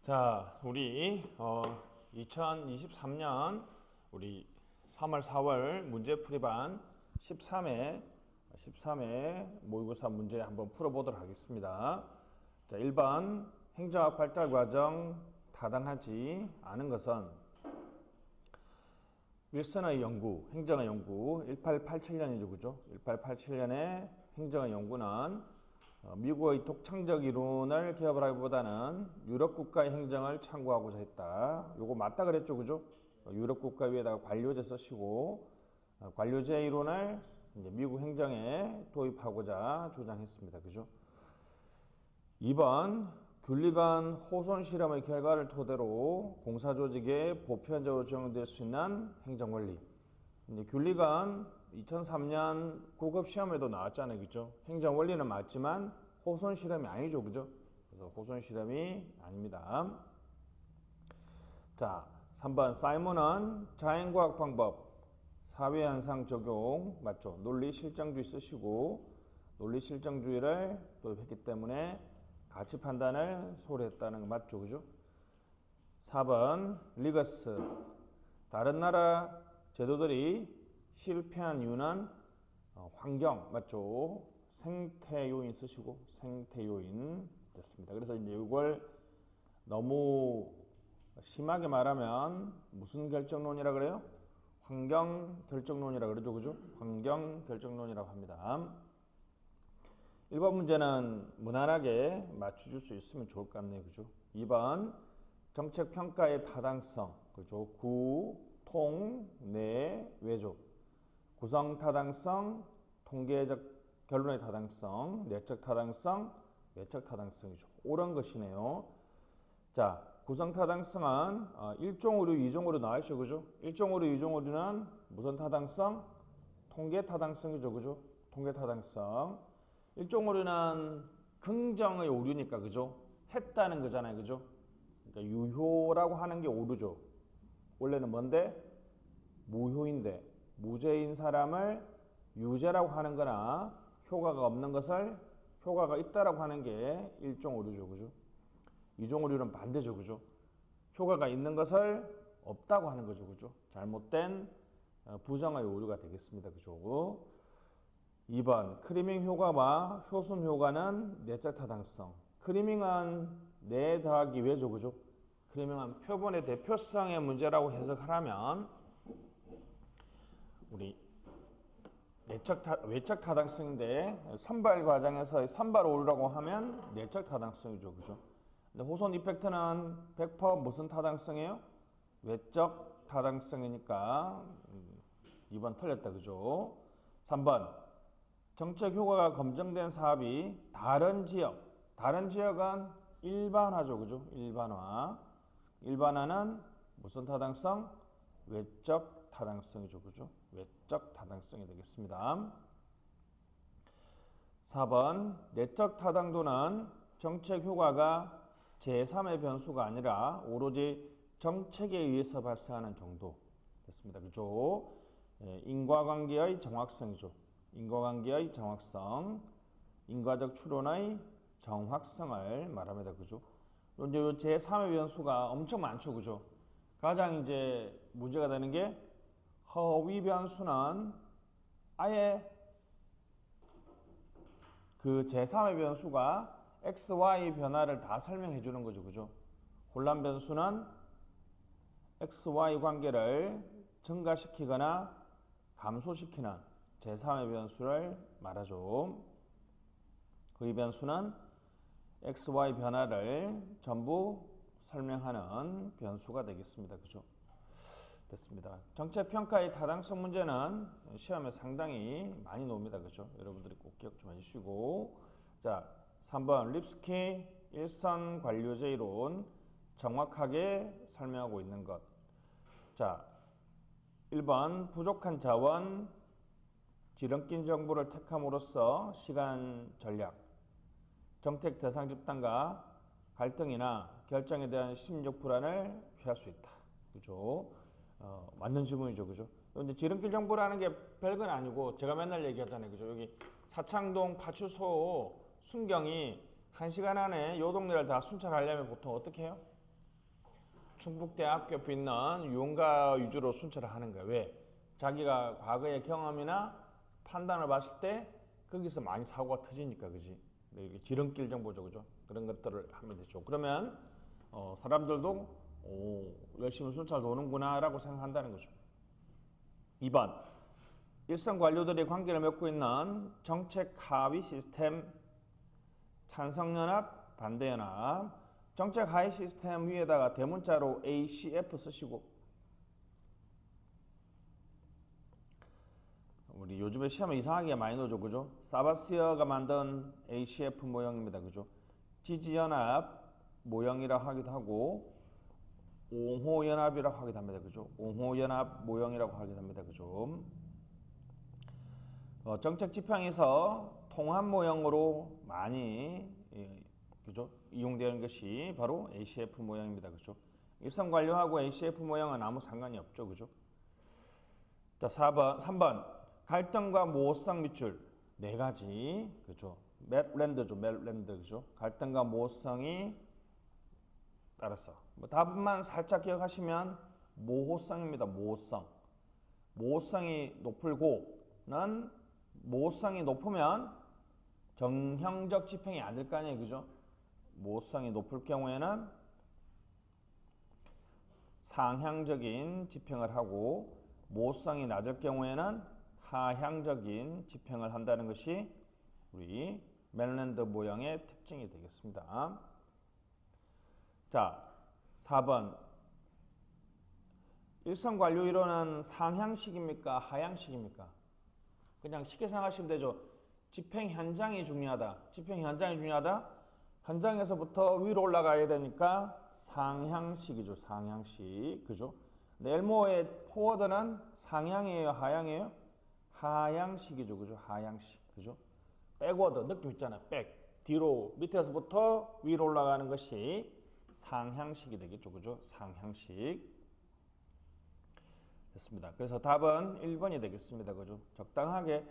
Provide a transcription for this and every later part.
자, 우리 2023년 우리 3월 4월 문제풀이반 13회 모의고사 문제 한번 풀어보도록 하겠습니다. 자, 1번 행정학 발달 과정 타당하지 않은 것은 윌슨의 연구, 행정의 연구 1887년이죠. 그죠? 1887년에 행정의 연구는 미국의 독창적 이론을 기업을 하기보다는 유럽 국가의 행정을 참고하고자 했다. 요거 맞다 그랬죠, 그죠? 유럽 국가 위에다가 관료제 쓰시고 관료제 이론을 이제 미국 행정에 도입하고자 주장했습니다, 그죠? 2번 귤리건 호손 실험의 결과를 토대로 공사 조직에 보편적으로 적용될 수 있는 행정 원리. 이제 귤리건 2003년 고급 시험에도 나왔잖아요, 그죠? 행정 원리는 맞지만 호손 실험이 아니죠, 그죠? 그래서 호손 실험이 아닙니다. 자, 3번 사이먼은 자연과학 방법, 사회현상 적용 맞죠? 논리실정주의 쓰시고 논리실정주의를 도입했기 때문에 가치 판단을 소홀했다는 거 맞죠, 그죠? 4번 리거스 다른 나라 제도들이 실패한 이유는 환경 맞죠? 생태 요인 쓰시고 생태 요인 됐습니다. 그래서 이제 이걸 너무 심하게 말하면 무슨 결정론이라 그래요? 환경 결정론이라 그러죠, 그죠? 환경 결정론이라고 합니다. 1번 문제는 무난하게 맞춰줄 수 있으면 좋을 것 같네요, 그죠? 2번 정책 평가의 타당성, 그죠? 구, 통, 내, 외조. 구성 타당성, 통계적 결론의 타당성, 내적 타당성, 외적 타당성이죠. 옳은 것이네요. 자, 구성 타당성은 1종 오류, 2종 오류 나와있죠, 그죠? 1종 오류, 2종 오류는 무슨 타당성? 통계 타당성이죠, 그죠? 통계 타당성. 1종 오류는 긍정의 오류니까, 그죠? 했다는 거잖아요, 그죠? 그러니까 유효라고 하는 게 오류죠. 원래는 뭔데? 무효인데 무죄인 사람을 유죄라고 하는 거나 효과가 없는 것을 효과가 있다라고 하는 게 1종 오류죠, 그죠? 2종 오류는 반대죠, 그죠? 효과가 있는 것을 없다고 하는 거죠, 그죠? 잘못된 부정의 오류가 되겠습니다, 그죠? 2번 크리밍 효과와 효순 효과는 내적 타당성. 크리밍은 내 더하기 외죠, 그죠? 크리밍은 표본의 대표성의 문제라고 해석을 하면 우리 외적 타당성인데 선발 과정에서 선발 오류라고 하면 내적 타당성이죠, 그죠? 근데 호손 이펙트는 100% 무슨 타당성이에요? 외적 타당성이니까 2번 틀렸다, 그죠? 3번 정책 효과가 검증된 사업이 다른 지역은 일반화죠, 그죠? 일반화는 무슨 타당성? 외적 타당성이죠, 그죠? 외적 타당성이 되겠습니다. 4번 내적 타당도는 정책 효과가 제3의 변수가 아니라 오로지 정책에 의해서 발생하는 정도 됐습니다, 그죠? 인과관계의 정확성이죠. 인과관계의 정확성, 인과적 추론의 정확성을 말합니다, 그죠? 이제 제3의 변수가 엄청 많죠, 그죠? 가장 이제 문제가 되는 게 허위 변수는 아예 그 제3의 변수가 x, y 변화를 다 설명해 주는 거죠, 그죠? 혼란 변수는 x, y 관계를 증가시키거나 감소시키는 제3의 변수를 말하죠. 허위 변수는 x, y 변화를 전부 설명하는 변수가 되겠습니다, 그죠? 됐습니다. 정책 평가의 타당성 문제는 시험에 상당히 많이 나옵니다, 그죠? 여러분들이 꼭 기억 좀 해주시고, 자, 3번 립스키 일선 관료제 이론 정확하게 설명하고 있는 것. 자, 1번 부족한 자원, 지름길 정보를 택함으로써 시간 전략, 정책 대상 집단과 갈등이나 결정에 대한 심리적 불안을 피할 수 있다. 그죠? 맞는 질문이죠, 그죠? 이제 지름길 정보라는 게 별건 아니고 제가 맨날 얘기하잖아요, 그죠? 여기 사창동 파출소 순경이 1시간 안에 요 동네를 다 순찰하려면 보통 어떻게 해요? 충북대학교 옆에 있는 유흥가 위주로 순찰을 하는 거예요. 왜? 자기가 과거의 경험이나 판단을 봤을 때 거기서 많이 사고가 터지니까, 그지? 이게 지름길 정보죠, 그죠? 그런 것들을 하면 되죠. 그러면 사람들도 열심히 순찰 도는구나라고 생각한다는 거죠. 2번, 일선 관료들이 관계를 맺고 있는 정책 하위 시스템, 찬성연합, 반대연합. 정책 하위 시스템 위에다가 대문자로 ACF 쓰시고, 우리 요즘에 시험에 이상하게 많이 넣어줘, 그죠? 사바스어가 만든 ACF 모형입니다, 그죠? 지지연합 모형이라고 하기도 하고 옹호연합이라고 하기도 합니다, 그죠? 옹호연합 모형이라고 하기도 합니다, 그죠? 정책 지평에서 통합 모형으로 많이 그죠? 이용되는 것이 바로 ACF 모형입니다, 그죠? 일선 관료하고 ACF 모형은 아무 상관이 없죠, 그죠? 자, 3번 갈등과 모호성 밑줄 네 가지, 그죠? 맵랜드죠, 맵랜드, 그죠? 갈등과 모호성이 따라서 답만 살짝 기억하시면 모호성입니다. 모호성이 높을고는 모호성이 높으면 정형적 지평이 안 될 거 아니에요, 그죠? 모호성이 높을 경우에는 상향적인 지평을 하고 모호성이 낮을 경우에는 하향적인 지평을 한다는 것이 우리 멜랜드 모형의 특징이 되겠습니다. 자, 4번 일선 관료 이론은 상향식입니까? 하향식입니까? 그냥 쉽게 생각하시면 되죠. 집행 현장이 중요하다. 집행 현장이 중요하다. 현장에서부터 위로 올라가야 되니까 상향식이죠. 상향식. 그죠? 엘모의 포워드는 상향이에요? 하향이에요? 하향식이죠. 그죠? 하향식. 그죠? 백워드 느낌 있잖아요. 백. 뒤로 밑에서부터 위로 올라가는 것이 상향식이 되겠죠. 그죠? 상향식. 됐습니다. 그래서 답은 1번이 되겠습니다. 그죠? 적당하게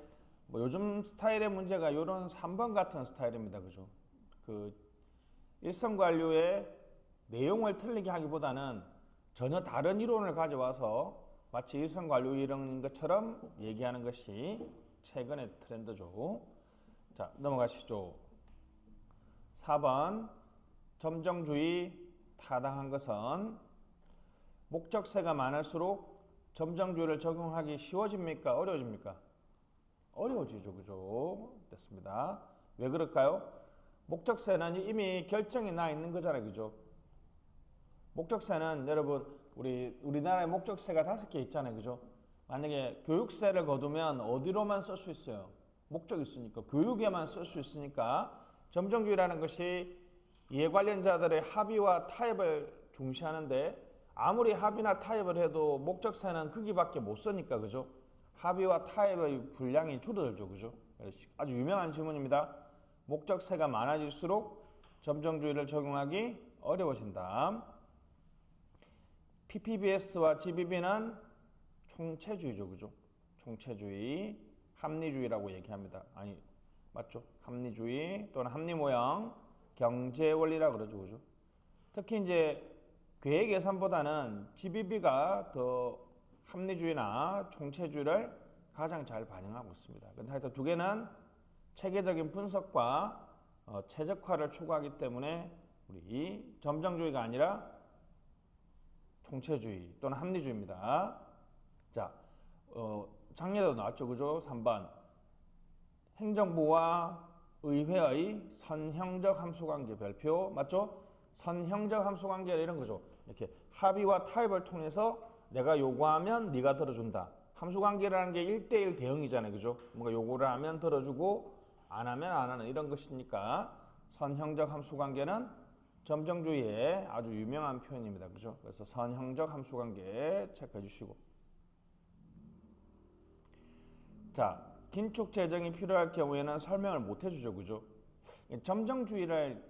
뭐 요즘 스타일의 문제가 이런 3번 같은 스타일입니다. 그죠? 그 일선 관료의 내용을 틀리게 하기보다는 전혀 다른 이론을 가져와서 마치 일선 관료 이론인 것처럼 얘기하는 것이 최근의 트렌드죠. 자, 넘어가시죠. 4번 점정주의 타당한 것은 목적세가 많을수록 점정주의를 적용하기 쉬워집니까? 어려워집니까? 어려워지죠. 그죠? 됐습니다. 왜 그럴까요? 목적세는 이미 결정이 나 있는 거잖아요. 그죠? 목적세는 여러분 우리나라에 목적세가 5개 있잖아요. 그죠? 만약에 교육세를 거두면 어디로만 쓸 수 있어요? 목적이 있으니까 교육에만 쓸 수 있으니까 점정주의라는 것이 이해 관련자들의 합의와 타협을 중시하는데 아무리 합의나 타협을 해도 목적세는 거기밖에 못 쓰니까 그죠? 합의와 타협의 분량이 줄어들죠. 그죠? 아주 유명한 질문입니다. 목적세가 많아질수록 점정주의를 적용하기 어려워진다. PPBS와 GBB는 총체주의죠. 그죠? 총체주의, 합리주의라고 얘기합니다. 아니, 맞죠? 합리주의 또는 합리모형, 경제원리라고 그러죠. 그죠? 특히 이제 계획 예산보다는 GBB가 더 합리주의나 총체주의를 가장 잘 반영하고 있습니다. 근데 하여튼 두 개는 체계적인 분석과 최적화를 추구하기 때문에 우리 점정주의가 아니라 총체주의 또는 합리주의입니다. 자, 작년에도 나왔죠. 그죠? 3번. 행정부와 의회의 선형적 함수관계 별표. 맞죠? 선형적 함수관계 이런 거죠. 이렇게 합의와 타협을 통해서 내가 요구하면 네가 들어준다. 함수관계라는 게 1대1 대응이잖아요. 그죠? 뭔가 요구를 하면 들어주고 안 하면 안 하는 이런 것이니까 선형적 함수관계는 점정주의의 아주 유명한 표현입니다. 그죠? 그래서 선형적 함수관계 체크해 주시고. 자, 긴축 재정이 필요할 경우에는 설명을 못 해주죠. 그죠? 점정주의를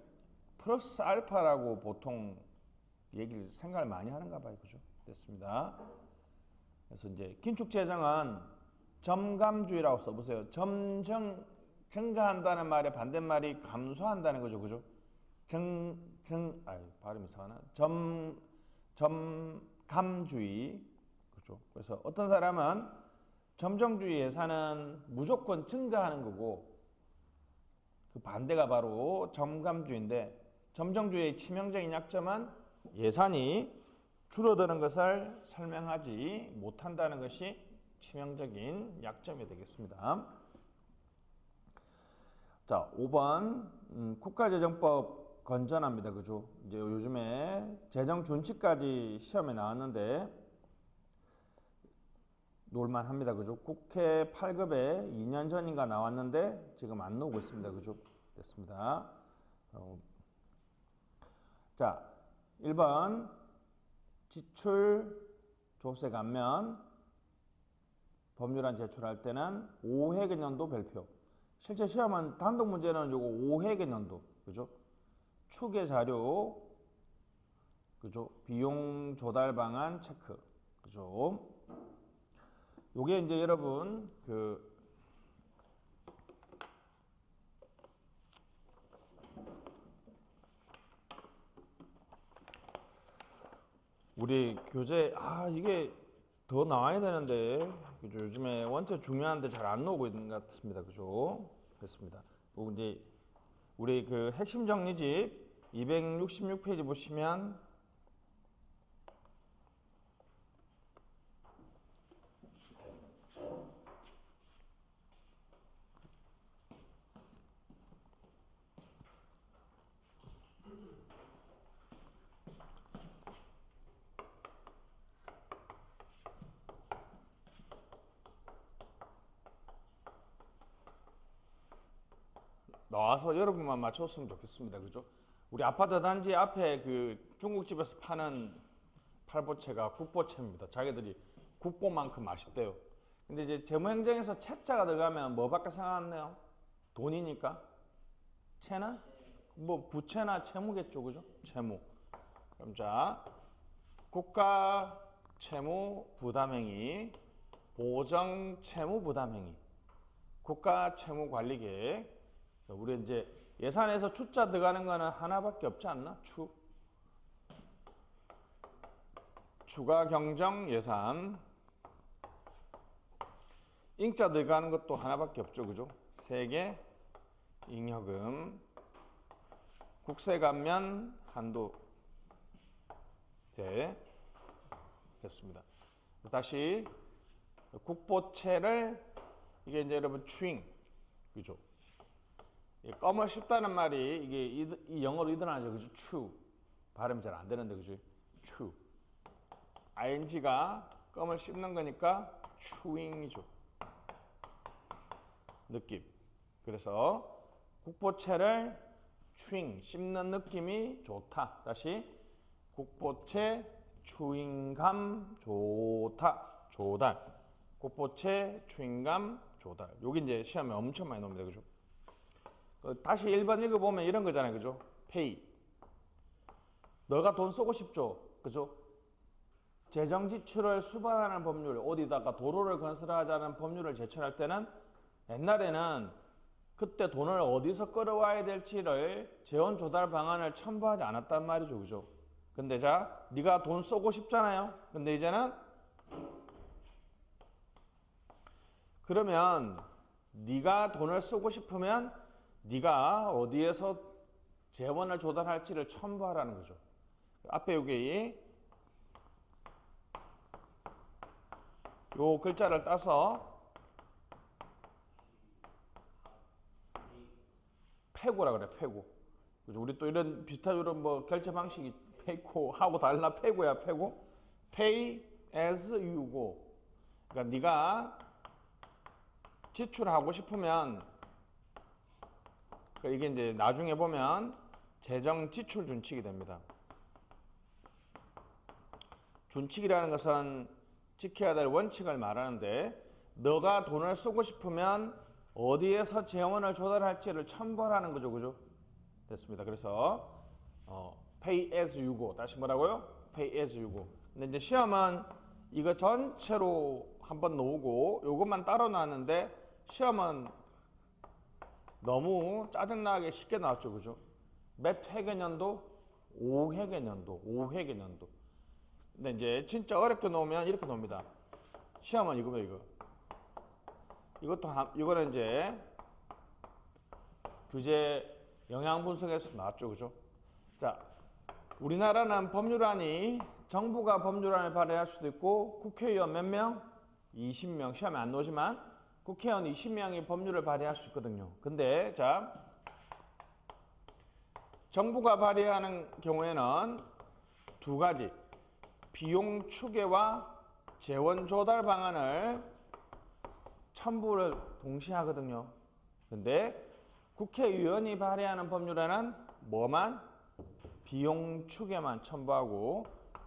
플러스 알파라고 보통 얘기를 생각을 많이 하는가 봐요. 그죠? 됐습니다. 그래서 이제 긴축 재정은 점감주의라고 써보세요. 증가한다는 말의 반대말이 감소한다는 거죠. 그죠? 발음이 이상하나? 점감주의, 그죠? 그래서 어떤 사람은 점정주의 예산은 무조건 증가하는 거고, 그 반대가 바로 점감주의인데, 점정주의의 치명적인 약점은 예산이 줄어드는 것을 설명하지 못한다는 것이 치명적인 약점이 되겠습니다. 자, 5번 국가재정법 건전합니다. 그죠? 이제 요즘에 재정 준칙까지 시험에 나왔는데 놀만합니다. 그죠? 국회 8급에 2년 전인가 나왔는데 지금 안 나오고 있습니다. 그죠? 됐습니다. 자, 1번 지출 조세 감면 법률안 제출할 때는 5회계년도 별표. 실제 시험은 단독 문제는 요거 5회계년도, 그죠? 추계 자료, 그죠? 비용 조달 방안 체크, 그죠? 요게 이제 여러분 우리 교재 이게 더 나와야 되는데, 그죠? 요즘에 원체 중요한데 잘 안 나오고 있는 것 같습니다. 그죠? 됐습니다. 그리고 이제 우리 그 핵심 정리집 266페이지 보시면 나와서 여러분만 맞췄으면 좋겠습니다. 그죠? 우리 아파트 단지 앞에 그 중국집에서 파는 팔보채가 국보채입니다. 자기들이 국보만큼 맛있대요. 근데 이제 재무행정에서 채자가 들어가면 뭐밖에 생각나요? 돈이니까. 채는 뭐 부채나 채무겠죠, 그죠? 채무. 그럼 자, 국가 채무 부담행위, 보정 채무 부담행위, 국가 채무 관리 계획. 우리 이제 예산에서 추자 들어가는 거는 하나밖에 없지 않나? 추가 경정 예산. 잉자 들어가는 것도 하나밖에 없죠, 그죠? 세개 잉여금, 국세 감면 한도 대 됐습니다. 다시 국보채를 이게 이제 여러분 추잉, 그죠? 껌을 씹다는 말이 이게 이 영어로 이드나죠, 그죠? 추 발음이 잘 안 되는데, 그죠? 추 ing가 껌을 씹는 거니까 추잉이죠. 느낌. 그래서 국보채를 추잉 씹는 느낌이 좋다. 다시 국보채 추잉감 좋다. 조달. 국보채 추잉감 조달. 여기 이제 시험에 엄청 많이 나옵니다. 그죠? 다시 1번 읽어보면 이런 거잖아요. 그죠? 페이. 너가 돈 쓰고 싶죠? 그죠? 재정 지출을 수반하는 법률, 어디다가 도로를 건설하자는 법률을 제출할 때는 옛날에는 그때 돈을 어디서 끌어와야 될지를 재원 조달 방안을 첨부하지 않았단 말이죠. 그죠? 근데 자, 네가 돈 쓰고 싶잖아요. 근데 이제는 그러면 네가 돈을 쓰고 싶으면 네가 어디에서 재원을 조달할지를 첨부하라는 거죠. 앞에 여기 요 글자를 따서 페고라 그래, 페고. 그죠? 우리 또 이런 비슷한 이런 뭐 결제 방식이 페이코하고 달라. 페고야, 페고. Pay as you go. 그러니까 네가 지출하고 싶으면 이게 이제 나중에 보면 재정 지출 준칙이 됩니다. 준칙이라는 것은 지켜야 될 원칙을 말하는데, 너가 돈을 쓰고 싶으면 어디에서 재원을 조달할지를 첨부하라는 거죠. 그죠? 됐습니다. 그래서 pay as you go. 다시 뭐라고요? pay as you go. 근데 이제 시험은 이거 전체로 한번 놓고 요것만 따로 나왔는데, 시험은 너무 짜증나게 쉽게 나왔죠. 그죠? 몇 회계년도? 5회계년도. 5회계년도. 근데 이제 진짜 어렵게 놓으면 이렇게 놓습니다. 시험은 이거예요, 이거. 이거는 이제 규제 영향 분석에서 나왔죠, 그죠? 자, 우리나라는 법률안이 정부가 법률안을 발의할 수도 있고 국회의원 몇 명? 20명. 시험에 안 나오지만 국회의원 20명이 법률을 발의할 수 있거든요. 근데 자, 정부가 발의하는 경우에는 두 가지 비용 추계와 재원 조달 방안을 첨부를 동시에 하거든요. 근데 국회의원이 발의하는 법률에는 뭐만? 비용 추계만 첨부하고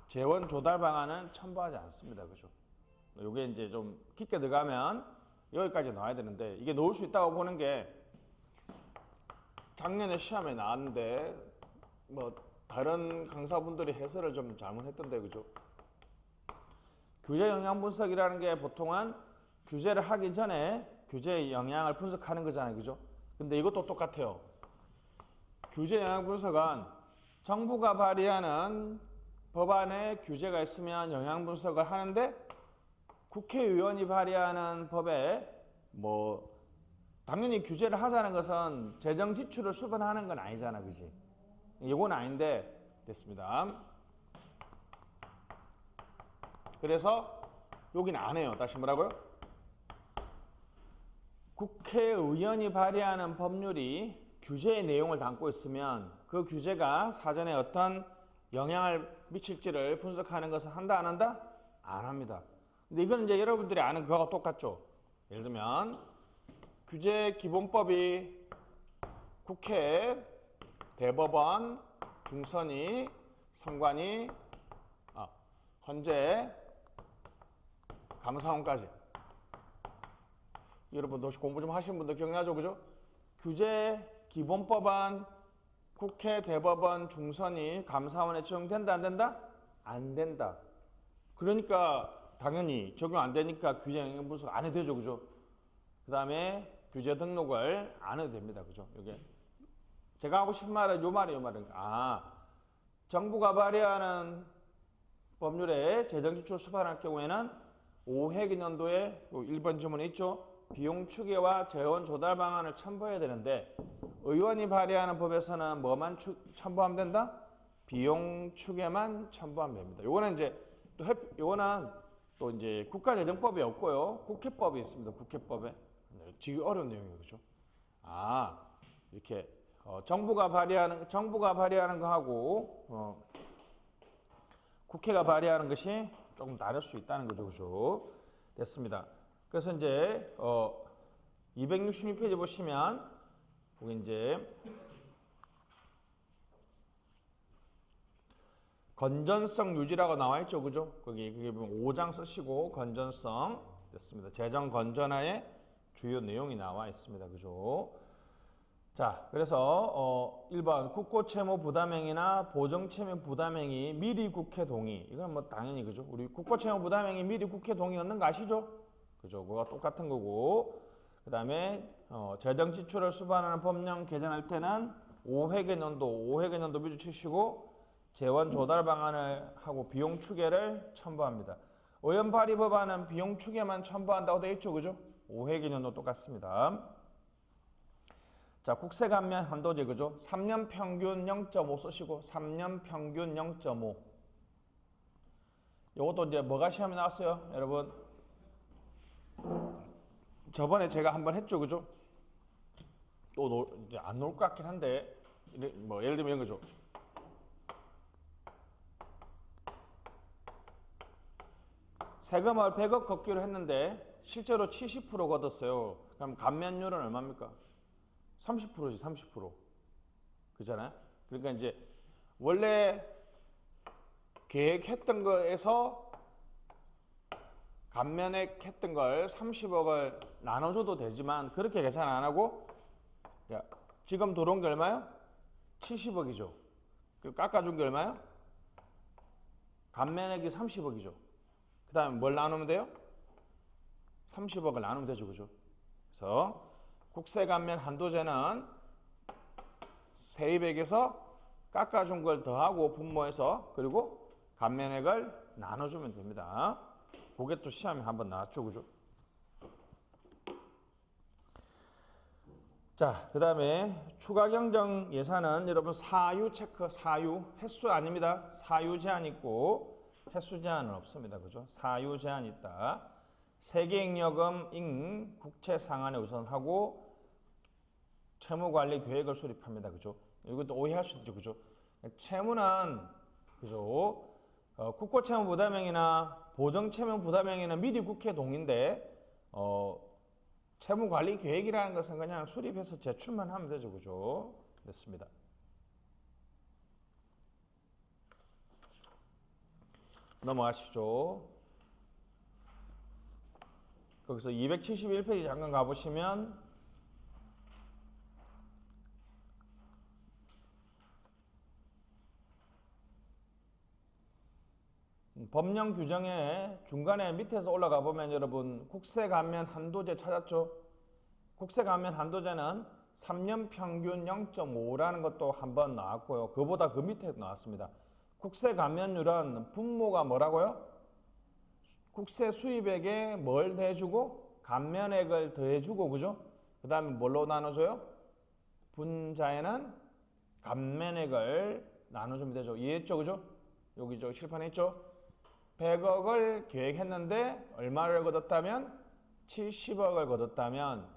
재원 조달 방안은 첨부하지 않습니다. 그죠? 이게 이제 좀 깊게 들어가면 여기까지 나와야 되는데 이게 놓을 수 있다고 보는 게 작년에 시험에 나왔는데 뭐 다른 강사분들이 해설을 좀 잘못했던데 그죠? 규제 영향 분석이라는 게 보통은 규제를 하기 전에 규제의 영향을 분석하는 거잖아요. 그죠? 근데 이것도 똑같아요. 규제 영향 분석은 정부가 발의하는 법안에 규제가 있으면 영향 분석을 하는데 국회의원이 발의하는 법에 뭐 당연히 규제를 하자는 것은 재정 지출을 수반하는 건 아니잖아. 그지? 이건 아닌데 됐습니다. 그래서 여기는 안 해요. 다시 뭐라고요? 국회의원이 발의하는 법률이 규제의 내용을 담고 있으면 그 규제가 사전에 어떤 영향을 미칠지를 분석하는 것을 한다 안 한다? 안 합니다. 근데 이건 이제 여러분들이 아는 그거하고 똑같죠. 예를 들면 규제 기본법이 국회, 대법원, 중선위, 선관위, 헌재, 감사원까지. 여러분 혹시 공부 좀 하신 분들 기억나죠? 그죠? 규제 기본법안 국회, 대법원, 중선위, 감사원에 적용된다 안 된다? 안 된다. 그러니까 당연히 적용 안 되니까 규제 영향 분석 안 해도 되죠. 그죠? 그 다음에 규제 등록을 안 해도 됩니다. 그죠? 이게 제가 하고 싶은 말은 요 말은 정부가 발의하는 법률에 재정지출 수반할 경우에는 5회기년도에 1번 지문에 있죠. 비용 추계와 재원 조달 방안을 첨부해야 되는데 의원이 발의하는 법에서는 뭐만 첨부하면 된다? 비용 추계만 첨부하면 됩니다. 요거는 또 이제 국가재정법이 없고요. 국회법이 있습니다. 국회법에. 지금 어려운 내용이에요. 그죠? 이렇게 정부가 발의하는 거하고 국회가 발의하는 것이 조금 다를 수 있다는 거죠. 그죠? 됐습니다. 그래서 이제 266페이지 보시면 여기 이제 건전성 유지라고 나와 있죠. 그죠? 거기 그게 보면 5장 쓰시고 건전성 됐습니다. 재정 건전화의 주요 내용이 나와 있습니다. 그죠? 자, 그래서 1번 국고채무 부담행위나 보정채무 부담행위 미리 국회 동의. 이건 뭐 당연히 그죠? 우리 국고채무 부담행위 미리 국회 동의 얻는 거 아시죠? 그죠? 그거가 똑같은 거고. 그다음에 재정 지출을 수반하는 법령 개정할 때는 5회계년도 비주 치시고 재원 조달 방안을 하고 비용 추계를 첨부합니다. 의원 발의 법안은 비용 추계만 첨부한다고 되어 있죠. 그죠? 5회계년도 똑같습니다. 자, 국세 감면 한도제 그죠? 3년 평균 0.5 쓰시고 3년 평균 0.5. 요것도 이제 뭐가 시험에 나왔어요, 여러분? 저번에 제가 한번 했죠, 그죠? 또 이제 안 나올 것 같긴 한데 뭐 예를 들면 이런 거죠. 세금을 100억 걷기로 했는데 실제로 70% 걷었어요. 그럼 감면율은 얼마입니까? 30%지, 30%. 그잖아요? 그러니까 이제 원래 계획했던 거에서 감면액 했던 걸 30억을 나눠줘도 되지만 그렇게 계산 안 하고 지금 들어온 게 얼마요? 70억이죠. 그리고 깎아준 게 얼마요? 감면액이 30억이죠. 그 다음에 뭘 나누면 돼요? 30억을 나누면 되죠. 그죠? 그래서 국세감면 한도제는 세입액에서 깎아준 걸 더하고 분모해서 그리고 감면액을 나눠주면 됩니다. 그게 또 시험에 한번 나왔죠, 그죠? 자, 그 다음에 추가 경정 예산은 여러분 사유 체크, 사유, 횟수 아닙니다. 사유 제한 있고 횟수 제한은 없습니다. 그죠? 사유 제한 있다. 세계잉여금 잉 국채 상환에 우선하고 채무관리 계획을 수립합니다. 그죠? 이것도 오해할 수 있죠. 그죠? 채무는 그죠? 국고채무 부담형이나 보정채무 부담형에는 미리 국회 동의인데 채무관리 계획이라는 것은 그냥 수립해서 제출만 하면 되죠. 그죠? 됐습니다. 넘어가시죠. 거기서 271페이지 잠깐 가보시면 법령 규정에 중간에 밑에서 올라가 보면 여러분 국세감면 한도제 찾았죠? 국세감면 한도제는 3년 평균 0.5라는 것도 한번 나왔고요. 그보다 그 밑에 나왔습니다. 국세감면율은 분모가 뭐라고요? 국세 수입액에 뭘 더해주고 감면액을 더해주고 그죠? 그 다음에 뭘로 나눠줘요? 분자에는 감면액을 나눠주면 되죠. 이해했죠? 그죠? 여기 저 칠판했죠? 100억을 계획했는데 얼마를 거뒀다면 70억을 거뒀다면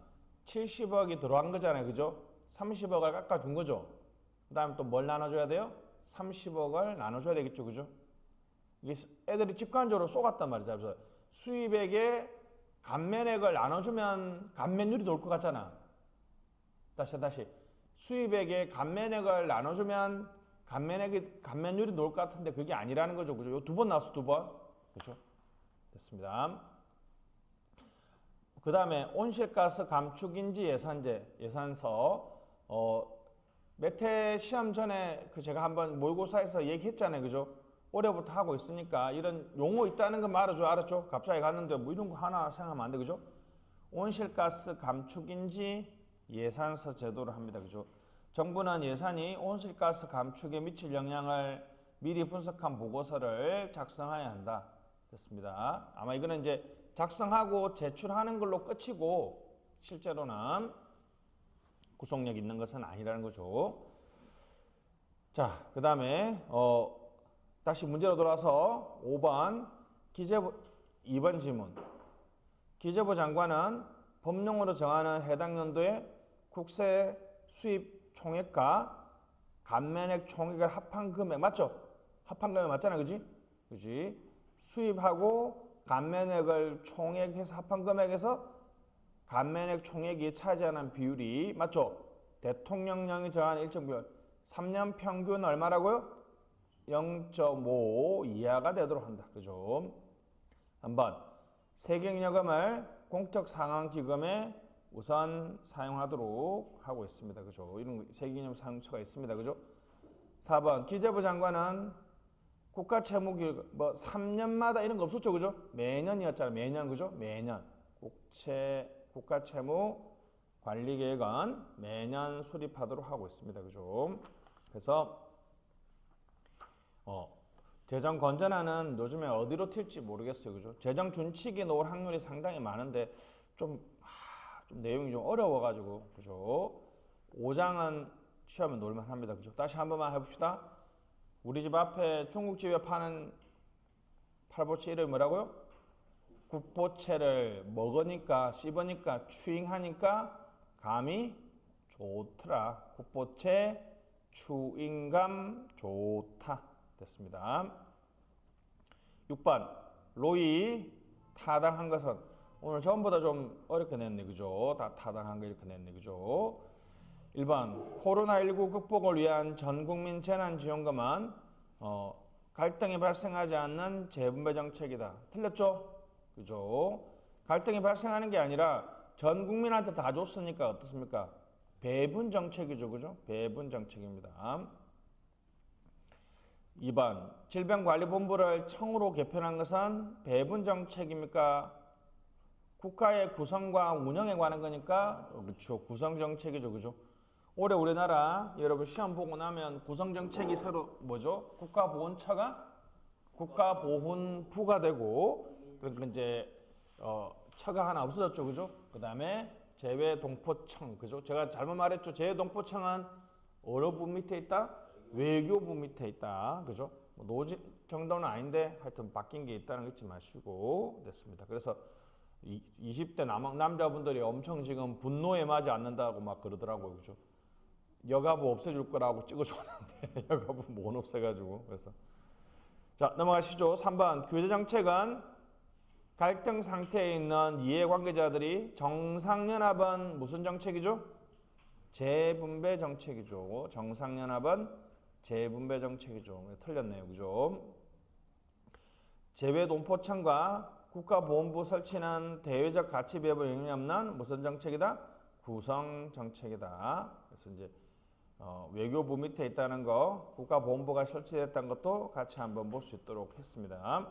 70억이 들어간 거잖아요. 그죠? 30억을 깎아준 거죠. 그 다음에 또 뭘 나눠줘야 돼요? 30억을 나눠줘야 되겠죠. 그죠? 이게 애들이 직관적으로 쏘갔단 말이죠. 그래서 수입액에 감면액을 나눠주면 감면율이 나올 것 같잖아. 다시. 수입액에 감면액을 나눠주면 감면율이 나올 것 같은데 그게 아니라는 거죠. 그죠? 요 두 번 나왔어, 두 번. 그죠? 됐습니다. 그 다음에 온실가스 감축인지 예산서. 몇 해 시험 전에 제가 한번 모의고사에서 얘기했잖아요. 그죠? 올해부터 하고 있으니까 이런 용어 있다는 거 말아줘. 알았죠? 갑자기 갔는데 뭐 이런 거 하나 생각하면 안 돼. 그죠? 온실가스 감축인지 예산서 제도를 합니다. 그죠? 정부는 예산이 온실가스 감축에 미칠 영향을 미리 분석한 보고서를 작성해야 한다. 됐습니다. 아마 이거는 이제 작성하고 제출하는 걸로 끝이고 실제로는 구속력 있는 것은 아니라는 거죠. 자, 그 다음에 다시 문제로 돌아서 5번 기재부 2번 질문. 기재부 장관은 법령으로 정하는 해당 연도의 국세 수입 총액과 감면액 총액을 합한 금액 맞죠? 합한 금액 맞잖아, 그지? 그지? 수입하고 감면액을 총액해서 합한 금액에서 감면액 총액이 차지하는 비율이 맞죠? 대통령령이 정한 일정 비율 3년 평균 얼마라고요? 0.5 이하가 되도록 한다. 그죠? 한번 세경여금을 공적 상환기금에 우선 사용하도록 하고 있습니다. 그죠? 이런 세경여금 사용처가 있습니다. 그죠? 4번 기재부 장관은 국가채무기금 뭐 3년마다 이런 거 없었죠. 그죠? 매년이었잖아요. 매년 그죠? 매년 국가채무 관리계획은 매년 수립하도록 하고 있습니다. 그죠? 그래서 재정 건전화는 요즘에 어디로 튈지 모르겠어요. 그죠? 재정 준칙이 나올 확률이 상당히 많은데 좀 내용이 좀 어려워가지고 그죠? 5장은 시험에 놓을만 합니다. 그죠? 다시 한 번만 해봅시다. 우리 집 앞에 중국집에 파는 팔보채 이름이 뭐라고요? 국보채를 먹으니까 씹으니까 추잉하니까 감이 좋더라. 국보채 추잉감 좋다. 됐습니다. 6번 로이 타당한 것은 오늘 전부 다 좀 어렵게 냈네. 그죠? 다 타당한 거 이렇게 냈네. 그죠? 1번 코로나19 극복을 위한 전국민 재난지원금은 갈등이 발생하지 않는 재분배 정책이다. 틀렸죠? 그죠? 갈등이 발생하는 게 아니라 전 국민한테 다 줬으니까 어떻습니까? 배분 정책이죠. 그죠? 배분 정책입니다. 2번 질병관리본부를 청으로 개편한 것은 배분 정책입니까? 국가의 구성과 운영에 관한 거니까 그렇죠. 구성 정책이죠. 그죠? 올해 우리나라 여러분 시험 보고 나면 구성 정책이 새로 뭐죠? 국가보훈처가 국가보훈부가 되고, 그러니까 이제 처가 하나 없어졌죠, 그죠? 그 다음에 재외동포청, 그죠? 제가 잘못 말했죠. 재외동포청은 어느 부 밑에 있다? 외교부 밑에 있다, 그죠? 뭐 노지 정도는 아닌데 하여튼 바뀐 게 있다는 거 잊지 마시고 됐습니다. 그래서 20대 남자분들이 엄청 지금 분노에 맞지 않는다고 막 그러더라고요, 그죠? 여가부 없애줄 거라고 찍어줬는데 여가부 못 없애가지고. 그래서 자, 넘어가시죠. 3번 규제정책은 갈등 상태에 있는 이해관계자들이 정상연합은 무슨 정책이죠? 재분배 정책이죠. 정상연합은 재분배 정책이죠. 틀렸네요, 그죠? 재외동포청과 국가보훈부 설치는 대외적 가치 배분에 영향이 없는 무슨 정책이다? 구성 정책이다. 그래서 이제 외교부 밑에 있다는 거, 국가보훈부가 설치됐다는 것도 같이 한번 볼 수 있도록 했습니다.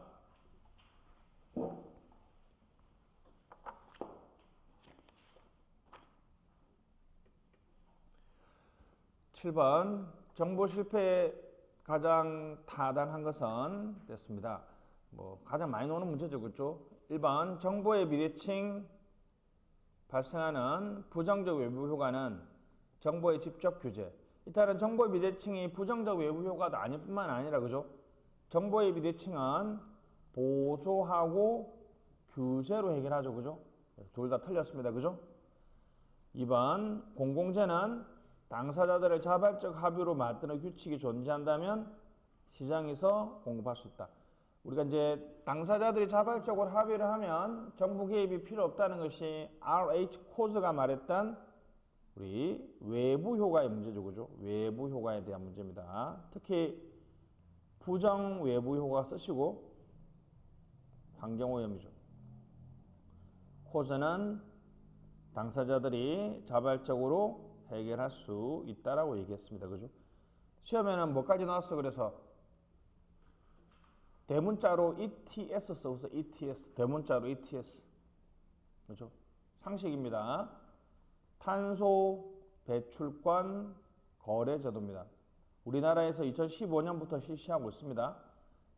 7번 정보 실패에 가장 타당한 것은 됐습니다. 뭐 가장 많이 나오는 문제죠, 그렇죠? 1번 정보의 비대칭 발생하는 부정적 외부 효과는 정보의 직접 규제. 이탈은 정보의 비대칭이 부정적 외부 효과도 아닐 뿐만 아니라, 그죠? 정보의 비대칭은 보조하고 규제로 해결하죠, 그죠? 둘 다 틀렸습니다, 그죠? 2번 공공재는 당사자들의 자발적 합의로 만드는 규칙이 존재한다면 시장에서 공급할 수 있다. 우리가 이제 당사자들이 자발적으로 합의를 하면 정부 개입이 필요 없다는 것이 RH 코즈가 말했던 우리 외부 효과의 문제죠, 그죠? 외부 효과에 대한 문제입니다. 특히 부정 외부 효과 쓰시고 환경오염이죠. 코즈는 당사자들이 자발적으로 해결할 수 있다라고 얘기했습니다, 그죠? 시험에는 뭐까지 나왔어? 그래서 대문자로 ETS 써서 ETS, 대문자로 ETS, 그죠? 상식입니다. 탄소 배출권 거래 제도입니다. 우리나라에서 2015년부터 실시하고 있습니다.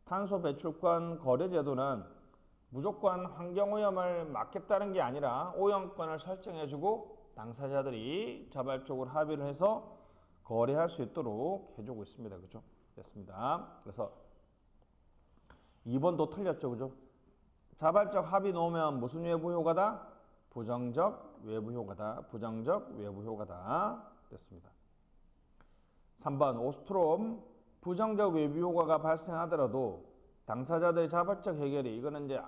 탄소 배출권 거래 제도는 무조건 환경오염을 막겠다는 게 아니라 오염권을 설정해주고 당사자들이 자발적으로 합의를 해서 거래할 수 있도록 해주고 있습니다. 그죠? 됐습니다. 그래서 2번도 틀렸죠, 그죠? 자발적 합의 놓으면 무슨 외부 효과다? 부정적 외부 효과다. 부정적 외부 효과다. 됐습니다. 3번 오스트롬 부정적 외부 효과가 발생하더라도 당사자들의 자발적 해결이, 이거는 이제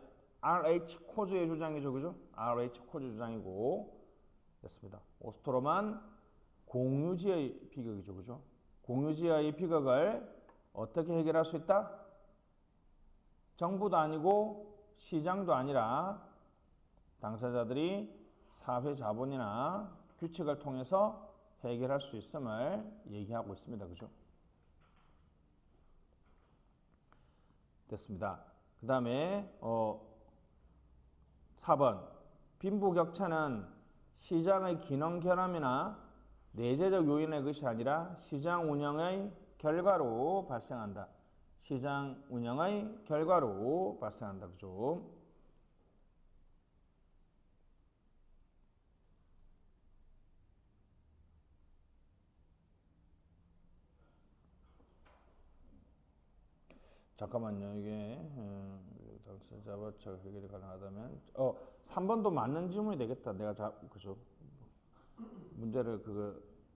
RH 코즈의 주장이죠, 그죠? RH 코즈 주장이고 됐습니다. 오스트롬은 공유지의 비극이죠, 그죠? 공유지의 비극을 어떻게 해결할 수 있다? 정부도 아니고 시장도 아니라 당사자들이 사회 자본이나 규칙을 통해서 해결할 수 있음을 얘기하고 있습니다, 그죠? 됐습니다. 그 다음에 4번 빈부격차는 시장의 기능 결함이나 내재적 요인의 것이 아니라 시장 운영의 결과로 발생한다. 시장 운영의 결과로 발생한다. 그죠? 잠깐만요. 이게 자발적 해결이 가능하다면 3번도 맞는 질문이 되겠다. 내가 그죠? 문제를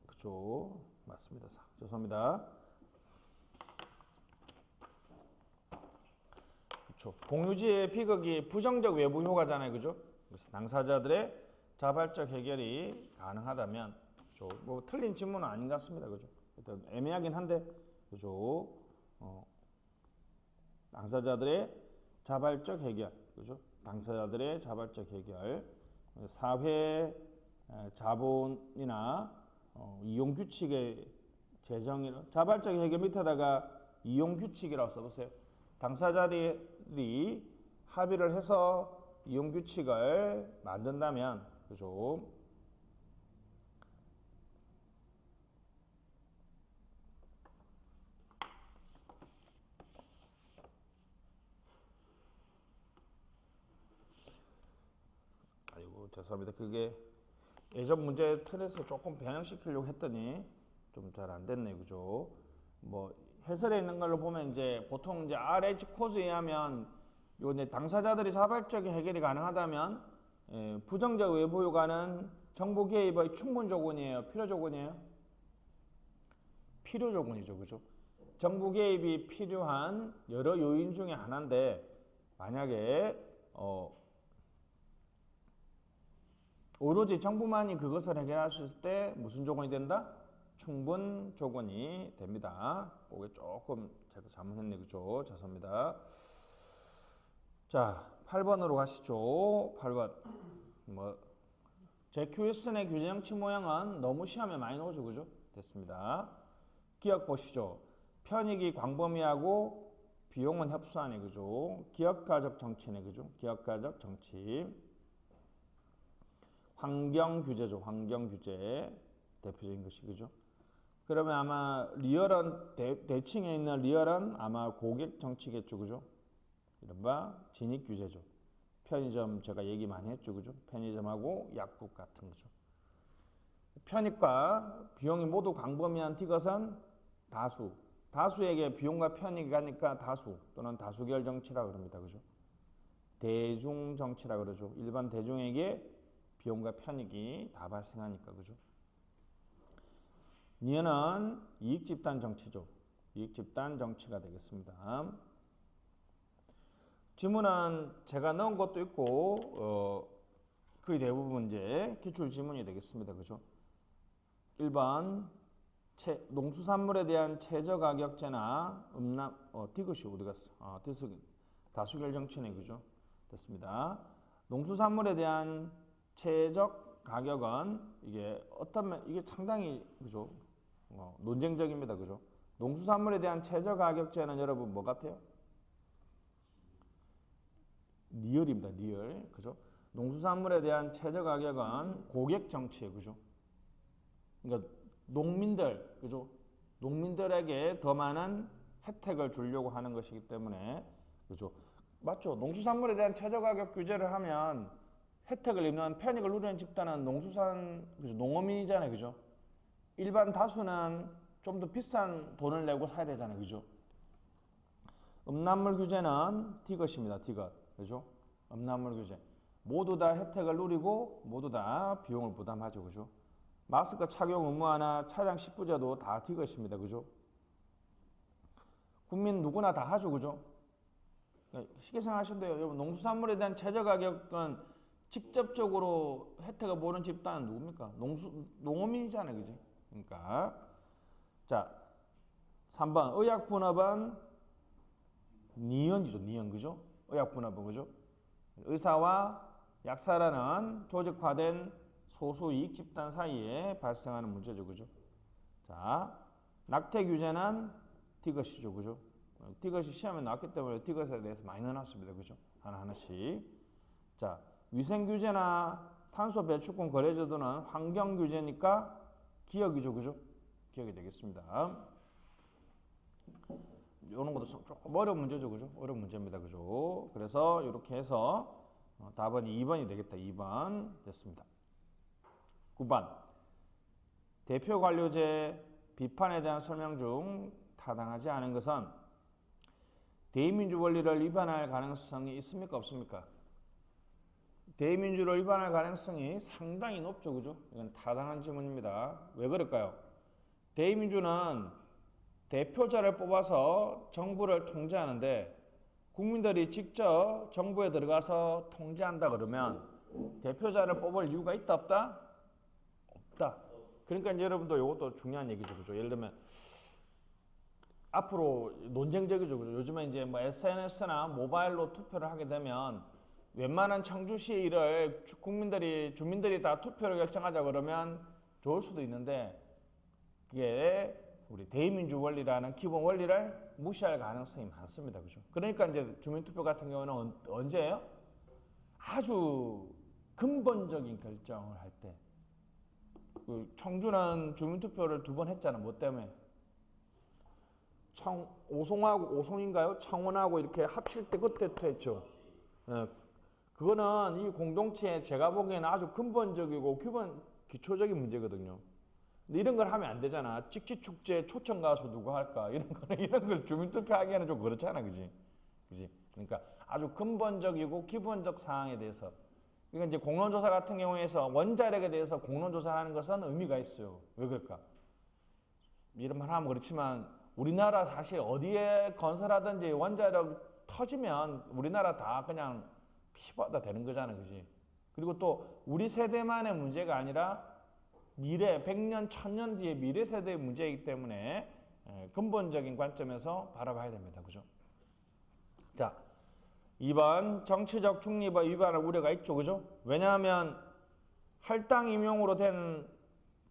그죠? 맞습니다. 죄송합니다. 그렇죠. 공유지의 비극이 부정적 외부 효과잖아요, 그죠? 그래서 당사자들의 자발적 해결이 가능하다면, 그죠? 뭐 틀린 질문은 아닌 것 같습니다, 그죠? 일단 애매하긴 한데, 그죠? 당사자들의 자발적 해결, 그죠? 당사자들의 자발적 해결, 사회 자본이나 이용 규칙의 제정이, 자발적 해결 밑에다가 이용 규칙이라고 써보세요. 당사자들이 합의를 해서 이용 규칙을 만든다면, 그죠? 죄송합니다. 그게 예전 문제 틀에서 조금 변형시키려고 했더니 좀 잘 안 됐네요. 그죠? 뭐 해설에 있는 걸로 보면 이제 보통 이제 RH 코즈에 의하면 요 이제 당사자들이 자발적인 해결이 가능하다면 부정적 외부 요구는 정보 개입의 충분 조건이에요. 필요 조건이에요. 필요 조건이죠. 그죠? 정보 개입이 필요한 여러 요인 중에 하나인데 만약에 오로지 정부만이 그것을 해결할 수 있을 때 무슨 조건이 된다? 충분 조건이 됩니다. 그게 조금 제가 잘못했네. 그죠? 죄송합니다. 자, 8번으로 가시죠. 8번. 제큐일슨의 균형치 모양은 너무 시험에 많이 나오죠. 그죠? 됐습니다. 기억 보시죠. 편익이 광범위하고 비용은 협소하네. 그죠? 기업가적 정치네. 그죠? 기업가적 정치. 환경 규제죠. 환경 규제. 대표적인 것이. 그죠? 그러면 아마 리얼은 대칭에 있는 리얼은 아마 고객 정치겠죠. 그죠? 이른바 진입 규제죠. 편의점 제가 얘기 많이 했죠. 그죠? 편의점하고 약국 같은 거죠. 편익과 비용이 모두 광범위한 티것은 다수. 다수에게 비용과 편익이 가니까 다수 또는 다수결 정치라고 그럽니다. 그죠? 대중 정치라고 그러죠. 일반 대중에게 비용과 편익이 다 발생하니까. 그죠? 니은은 이익 집단 정치죠. 이익 집단 정치가 되겠습니다. 지문은 제가 넣은 것도 있고 거의 대부분 이제 기출 지문이 되겠습니다. 그죠? 1번 농수산물에 대한 최저 가격제나 디귿이 어디 갔어? 다수결 정치네. 그죠? 됐습니다. 농수산물에 대한 최적 가격은 이게 이게 상당히 그죠? 논쟁적입니다. 그죠? 농수산물에 대한 최저 가격제는 여러분 뭐 같아요? 리얼입니다. 리얼. 그죠? 농수산물에 대한 최저 가격은 고객 정치예요. 그죠? 그러니까 농민들, 그죠? 농민들에게 더 많은 혜택을 주려고 하는 것이기 때문에, 그죠? 맞죠? 농수산물에 대한 최저 가격 규제를 하면 혜택을 입는 편익을 누리는 집단은 그죠? 농어민이잖아요. 그죠? 일반 다수는 좀 더 비싼 돈을 내고 사야 되잖아요. 그죠? 음란물 규제는 디귿입니다. 디귿. 그죠? 음란물 규제. 모두 다 혜택을 누리고 모두 다 비용을 부담하죠. 그죠? 마스크 착용 의무화나 차량 10부제도 다 디귿입니다. 그죠? 국민 누구나 다 하죠. 그죠? 쉽게 생각하시면 돼요. 여러분, 농수산물에 대한 최저 가격은 직접적으로 혜택을 보는 집단은 누굽니까? 농어민이잖아요. 그지? 그러니까. 자, 3번. 의약분업은 니은이죠. 니은. 그죠? 의약분업은. 그죠? 의사와 약사라는 조직화된 소수 이익 집단 사이에 발생하는 문제죠. 그죠? 자, 낙태 규제는 디귿이죠. 그죠? 디귿이 시험에 나왔기 때문에 디귿에 대해서 많이 넣어놨습니다. 그죠? 하나하나씩. 자, 위생 규제나 탄소 배출권 거래제도는 환경 규제니까 기억이죠. 그죠? 기억이 되겠습니다. 이런 것도 조금 어려운 문제죠. 그죠? 어려운 문제입니다. 그죠? 그래서 이렇게 해서 답은 2번이 되겠다. 2번 됐습니다. 9번. 대표 관료제 비판에 대한 설명 중 타당하지 않은 것은 대의민주 원리를 위반할 가능성이 있습니까? 없습니까? 대의민주를 위반할 가능성이 상당히 높죠. 그죠? 이건 타당한 질문입니다. 왜 그럴까요? 대의민주는 대표자를 뽑아서 정부를 통제하는데 국민들이 직접 정부에 들어가서 통제한다 그러면 대표자를 뽑을 이유가 있다 없다? 없다. 그러니까 이제 여러분도 이것도 중요한 얘기죠. 그죠? 예를 들면 앞으로 논쟁적이죠. 그죠? 요즘에 이제 뭐 SNS나 모바일로 투표를 하게 되면 웬만한 청주시 일을 주민들이 다 투표를 결정하자 그러면 좋을 수도 있는데 그게 우리 대의민주 원리라는 기본 원리를 무시할 가능성이 많습니다. 그죠? 그러니까 이제 주민투표 같은 경우는 언제예요? 아주 근본적인 결정을 할 때. 청주는 주민투표를 2번 했잖아. 뭐 때문에? 오송인가요? 창원하고 이렇게 합칠 때 그때 투표했죠. 그거는 이 공동체에 제가 보기에는 아주 근본적이고 기초적인 문제거든요. 근데 이런 걸 하면 안 되잖아. 찍찍축제 초청 가수 누가 할까? 이런 걸 주민투표하기에는 좀 그렇잖아, 그지? 그지? 그러니까 아주 근본적이고 기본적 사항에 대해서. 그러니까 이제 공론조사 같은 경우에서 원자력에 대해서 공론조사하는 것은 의미가 있어요. 왜 그럴까? 이런 말 하면 그렇지만 우리나라 사실 어디에 건설하든지 원자력 터지면 우리나라 다 그냥 피바다 되는 거잖아, 그지? 그리고 또 우리 세대만의 문제가 아니라 미래 100년, 1000년 뒤에 미래 세대의 문제이기 때문에 근본적인 관점에서 바라봐야 됩니다, 그죠? 자, 2번 정치적 중립의 위반할 우려가 있죠, 그죠? 왜냐하면 할당 임용으로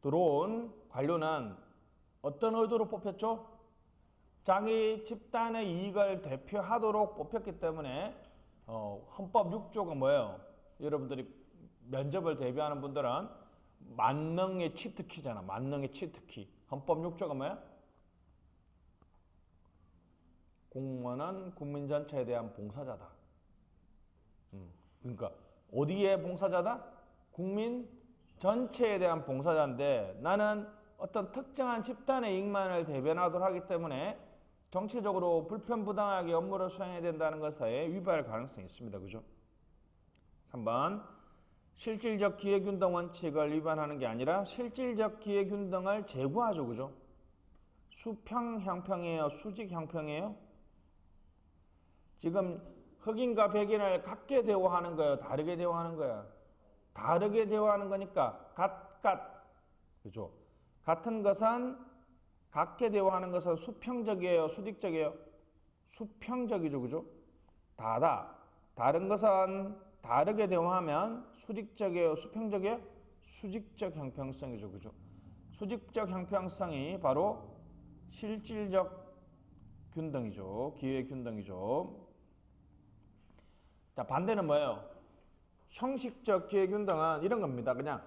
들어온 관료는 어떤 의도로 뽑혔죠? 자기 집단의 이익을 대표하도록 뽑혔기 때문에 헌법 6조가 뭐예요? 여러분들이 면접을 대비하는 분들은 만능의 치트키잖아. 만능의 치트키. 헌법 6조가 뭐야? 공무원은 국민 전체에 대한 봉사자다. 그러니까 어디에 봉사자다? 국민 전체에 대한 봉사자인데 나는 어떤 특정한 집단의 이익만을 대변하도록 하기 때문에 정치적으로 불편부당하게 업무를 수행해야 된다는 것에 위반할 가능성이 있습니다. 그죠? 3번 실질적 기회균등 원칙을 위반하는 게 아니라 실질적 기회균등을 제고하죠. 그죠? 수평 형평이에요? 수직 형평이에요? 지금 흑인과 백인을 같게 대우하는 거예요? 다르게 대우하는 거야? 다르게 대우하는 거니까 그죠? 같은 것은 같게 대우하는 것은 수평적이에요? 수직적이에요? 수평적이죠. 그죠? 다른 것은 다르게 대우하면 수직적이에요? 수평적이에요? 수직적 형평성이죠. 그죠? 수직적 형평성이 바로 실질적 균등이죠. 기회 균등이죠. 자, 반대는 뭐예요? 형식적 기회 균등은 이런 겁니다. 그냥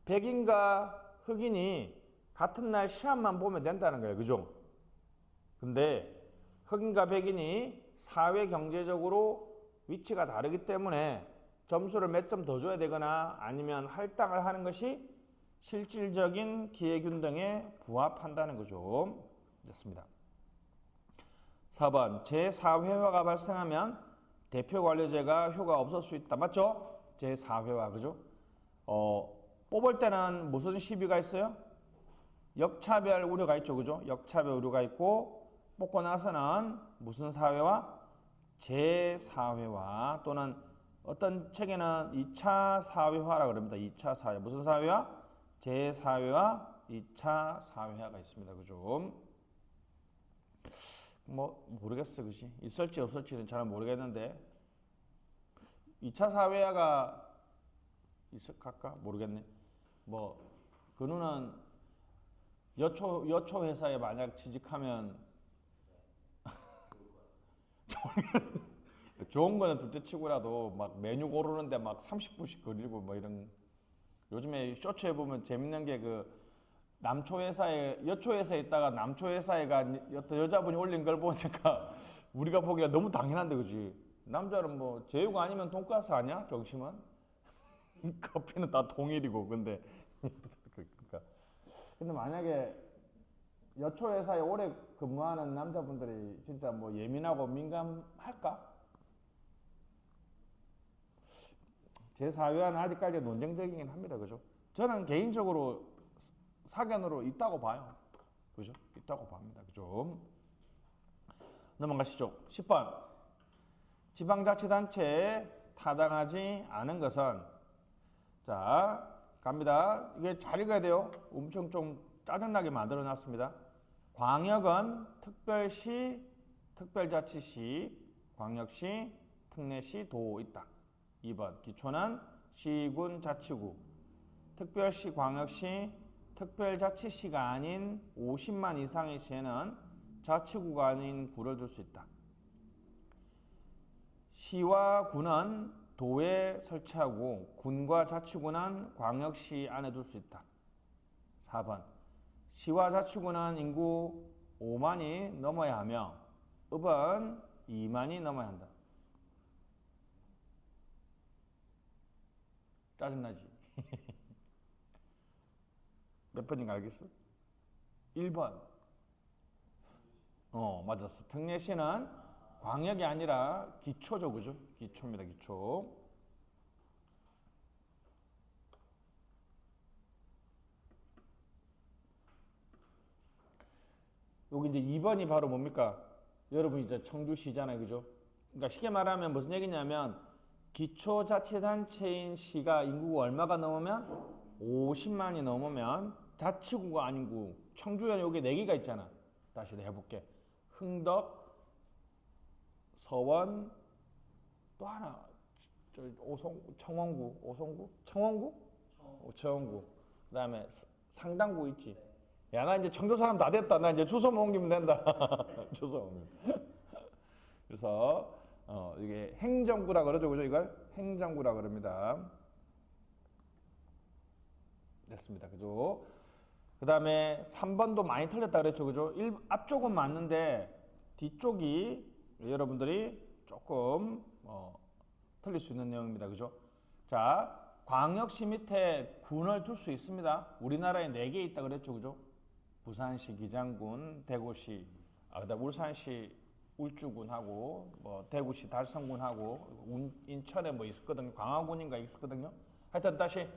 백인과 흑인이 같은 날 시험만 보면 된다는 거예요. 그죠? 근데 흑인과 백인이 사회 경제적으로 위치가 다르기 때문에 점수를 몇 점 더 줘야 되거나 아니면 할당을 하는 것이 실질적인 기회균등에 부합한다는 거죠. 됐습니다. 4번 제4회화가 발생하면 대표관료제가 효과가 없을 수 있다. 맞죠? 제4회화 그죠? 뽑을 때는 무슨 시비가 있어요? 역차별 우려가 있죠. 그죠? 역차별 우려가 있고 뽑고 나서는 무슨 사회화? 제4회화 또는 어떤 책에는 2차 사회화라고 그럽니다. 2차 사회. 무슨 사회화? 제4회화, 2차 사회화가 있습니다. 그죠? 뭐 모르겠어. 그지? 있을지 없을지는 잘 모르겠는데 2차 사회화가 있을까? 모르겠네. 뭐 그 누는 여초 회사에 만약 취직하면 좋은 거는 둘째 치고라도 막 메뉴 고르는데 막 30분씩 걸리고 뭐 이런 요즘에 쇼츠에 보면 재밌는 게 그 남초 회사에 여초 회사에 있다가 남초 회사에 간 어떤 여자분이 올린 걸 보니까 우리가 보기가 너무 당연한데 그지? 남자는 뭐 제육 아니면 돈가스 아니야? 점심은? 커피는 다 동일이고 근데 그러니까 근데 만약에 여초 회사에 오래 근무하는 남자분들이 진짜 뭐 예민하고 민감할까? 제 사회와는 아직까지 논쟁적이긴 합니다. 그죠? 저는 개인적으로 사견으로 있다고 봐요. 그죠? 있다고 봅니다. 그죠? 넘어가시죠. 10번. 지방자치단체에 타당하지 않은 것은 자, 갑니다. 이게 잘 읽어야 돼요. 엄청 좀 짜증나게 만들어 놨습니다. 광역은 특별시, 특별자치시, 광역시, 특례시, 도 있다. 2번 기초는 시군, 자치구, 특별시, 광역시, 특별자치시가 아닌 50만 이상의 시에는 자치구가 아닌 구를 줄 수 있다. 시와 구는 도에 설치하고 군과 자치구는 광역시 안에 둘 수 있다. 4번 시와 자치구는 인구 5만이 넘어야 하며 읍은 2만이 넘어야 한다. 짜증나지? 몇 번인가 알겠어? 1번. 맞았어. 특례시는 광역이 아니라 기초죠, 그죠? 기초입니다, 기초. 여기 이제 2번이 바로 뭡니까? 여러분 이제 청주시잖아요, 그죠? 그러니까 쉽게 말하면 무슨 얘기냐면 기초자치단체인 시가 인구가 얼마가 넘으면 50만이 넘으면 자치구가 아닌 구. 청주에는 여기 4개가 있잖아. 다시 해볼게. 흥덕, 서원, 또 하나 청원구, 오송구, 청원구, 청원구. 그다음에 상당구 있지. 야, 나 이제 청주 사람 다 됐다. 나 이제 주소만 옮기면 된다. 주소 옮기면. 그래서 이게 행정구라 그러죠, 그죠? 이걸 행정구라 그럽니다. 됐습니다, 그죠? 그다음에 3번도 많이 틀렸다 그랬죠, 그죠? 앞쪽은 맞는데 뒤쪽이 여러분들이 조금 틀릴 수 있는 내용입니다, 그죠? 자, 광역시 밑에 군을 둘 수 있습니다. 우리나라에 4개 있다 그랬죠, 그죠? 부산시 기장군, 대구시, 그다음 울산시 울주군하고 뭐 대구시 달성군하고 인천에 뭐 있었거든요. 광화군인가 있었거든요. 하여튼 다시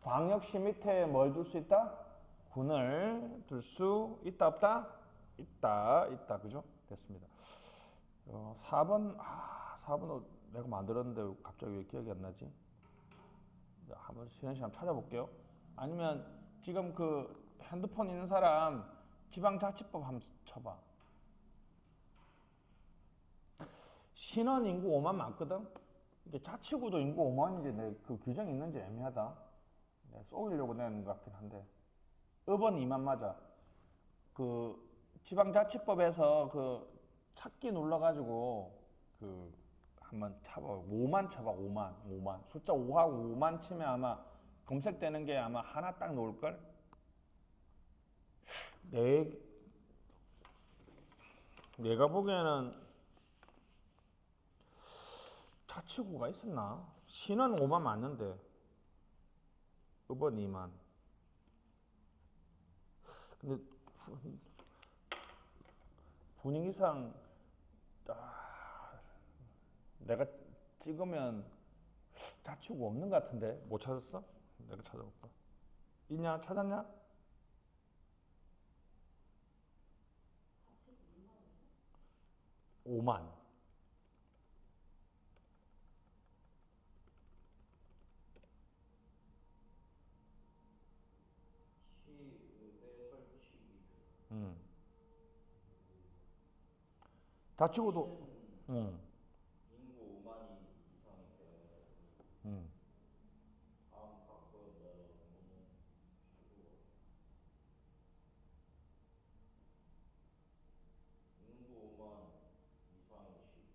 광역시 밑에 뭘 둘 수 있다? 군을 둘 수 있다 없다? 있다 그죠? 됐습니다. 4번 4번 내가 만들었는데 갑자기 왜 기억이 안 나지? 한번 쉬는 시간 찾아볼게요. 아니면 지금 그 핸드폰 있는 사람 지방자치법 한번 쳐봐. 신원 인구 5만 많거든? 이게 자치구도 인구 5만인지 그 규정이 있는지 애매하다. 내가 쏘으려고 내는 것 같긴 한데. 읍은 2만 맞아. 그 지방자치법에서 그 찾기 눌러가지고 그 한번 쳐봐. 5만 쳐봐. 5만. 숫자 5하고 5만 치면 아마 검색되는 게 아마 하나 딱 나올걸? 내가 보기에는 자치구가 있었나? 신은 5만 맞는데 읍은 2만. 근데 분위기상 내가 찍으면 자치구 없는 것 같은데 못 찾았어? 내가 찾아볼까? 있냐? 찾았냐? 오만. 자치구도 인구 5만이 이상이 되면 다음 바꿔 인구 5만 이상의 시구,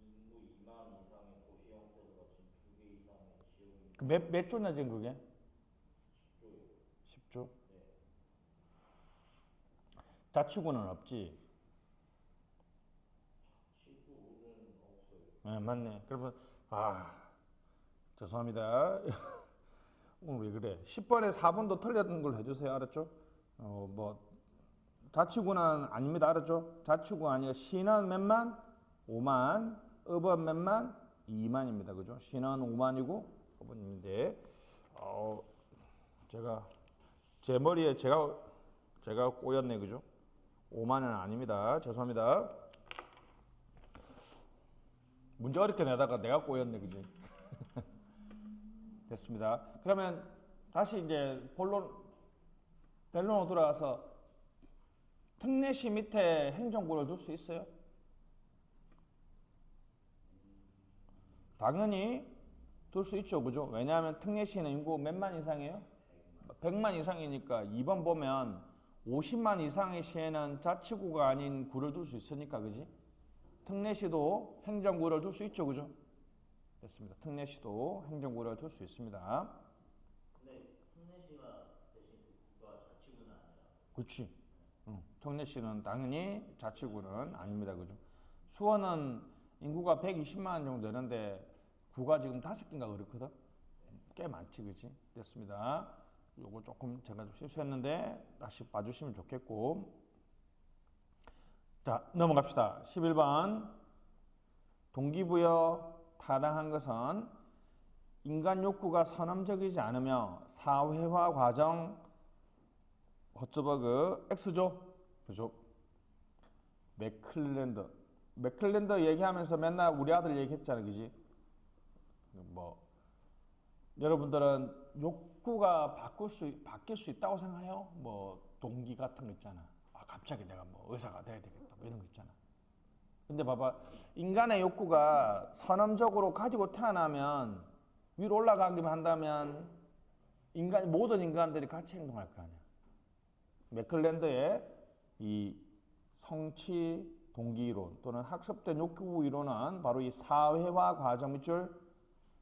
인구 2만 이상의 도시 형태를 갖춘 2개 이상의 지역이 몇 조냐 지금 그게? 10조예요. 10조? 네. 자치구는 없지. 시구는 없어요. 네, 맞네. 그러면 죄송합니다. 오늘 왜 그래? 10번에 4번도 틀렸던 걸 해주세요. 알았죠? 뭐 자치구는 아닙니다. 알았죠? 자치구 아니라 시는 몇만? 5만. 읍은 몇만? 2만입니다. 그죠? 시는 5만이고 읍은 2인데 제가 제 머리에 제가 꼬였네. 그죠? 5만은 아닙니다. 죄송합니다. 문제 어렵게 내다가 내가 꼬였네. 그지? 됐습니다. 그러면 다시 이제 본론으로 돌아가서 특례시 밑에 행정구를 둘 수 있어요? 당연히 둘 수 있죠. 그죠? 왜냐하면 특례시는 인구 몇만 이상이에요? 100만 이상이니까 2번 보면 50만 이상의 시에는 자치구가 아닌 구를 둘 수 있으니까. 그지? 특례시도 행정구를 둘 수 있죠. 그죠? 됐습니다. 특례시도 행정구를 둘 수 있습니다. 근데 특례시가 대신 그 구가 자치구는 아니라. 그렇지. 특례시는 당연히 자치구는 아닙니다. 그죠? 수원은 인구가 120만 정도 되는데 구가 지금 5개인가 그렇거든. 꽤 많지, 그지? 됐습니다. 요거 조금 제가 좀 실수했는데 다시 봐주시면 좋겠고. 자, 넘어갑시다. 11번. 동기부여 타당한 것은 인간 욕구가 선험적이지 않으며 사회화 과정 허츠버그 X죠? 그죠? 맥클랜더 얘기하면서 맨날 우리 아들 얘기했잖아, 그지? 뭐 여러분들은 욕구가 바뀔 수 있다고 생각해요? 뭐 동기 같은 거 있잖아. 아, 갑자기 내가 뭐 의사가 돼야 되겠다, 뭐 이런 거 있잖아. 근데 봐봐, 인간의 욕구가 선험적으로 가지고 태어나면 위로 올라가기만 한다면 모든 인간들이 같이 행동할 거 아니야. 맥클랜더의 이 성취 동기 이론 또는 학습된 욕구 이론은 바로 이 사회화 과정 밑줄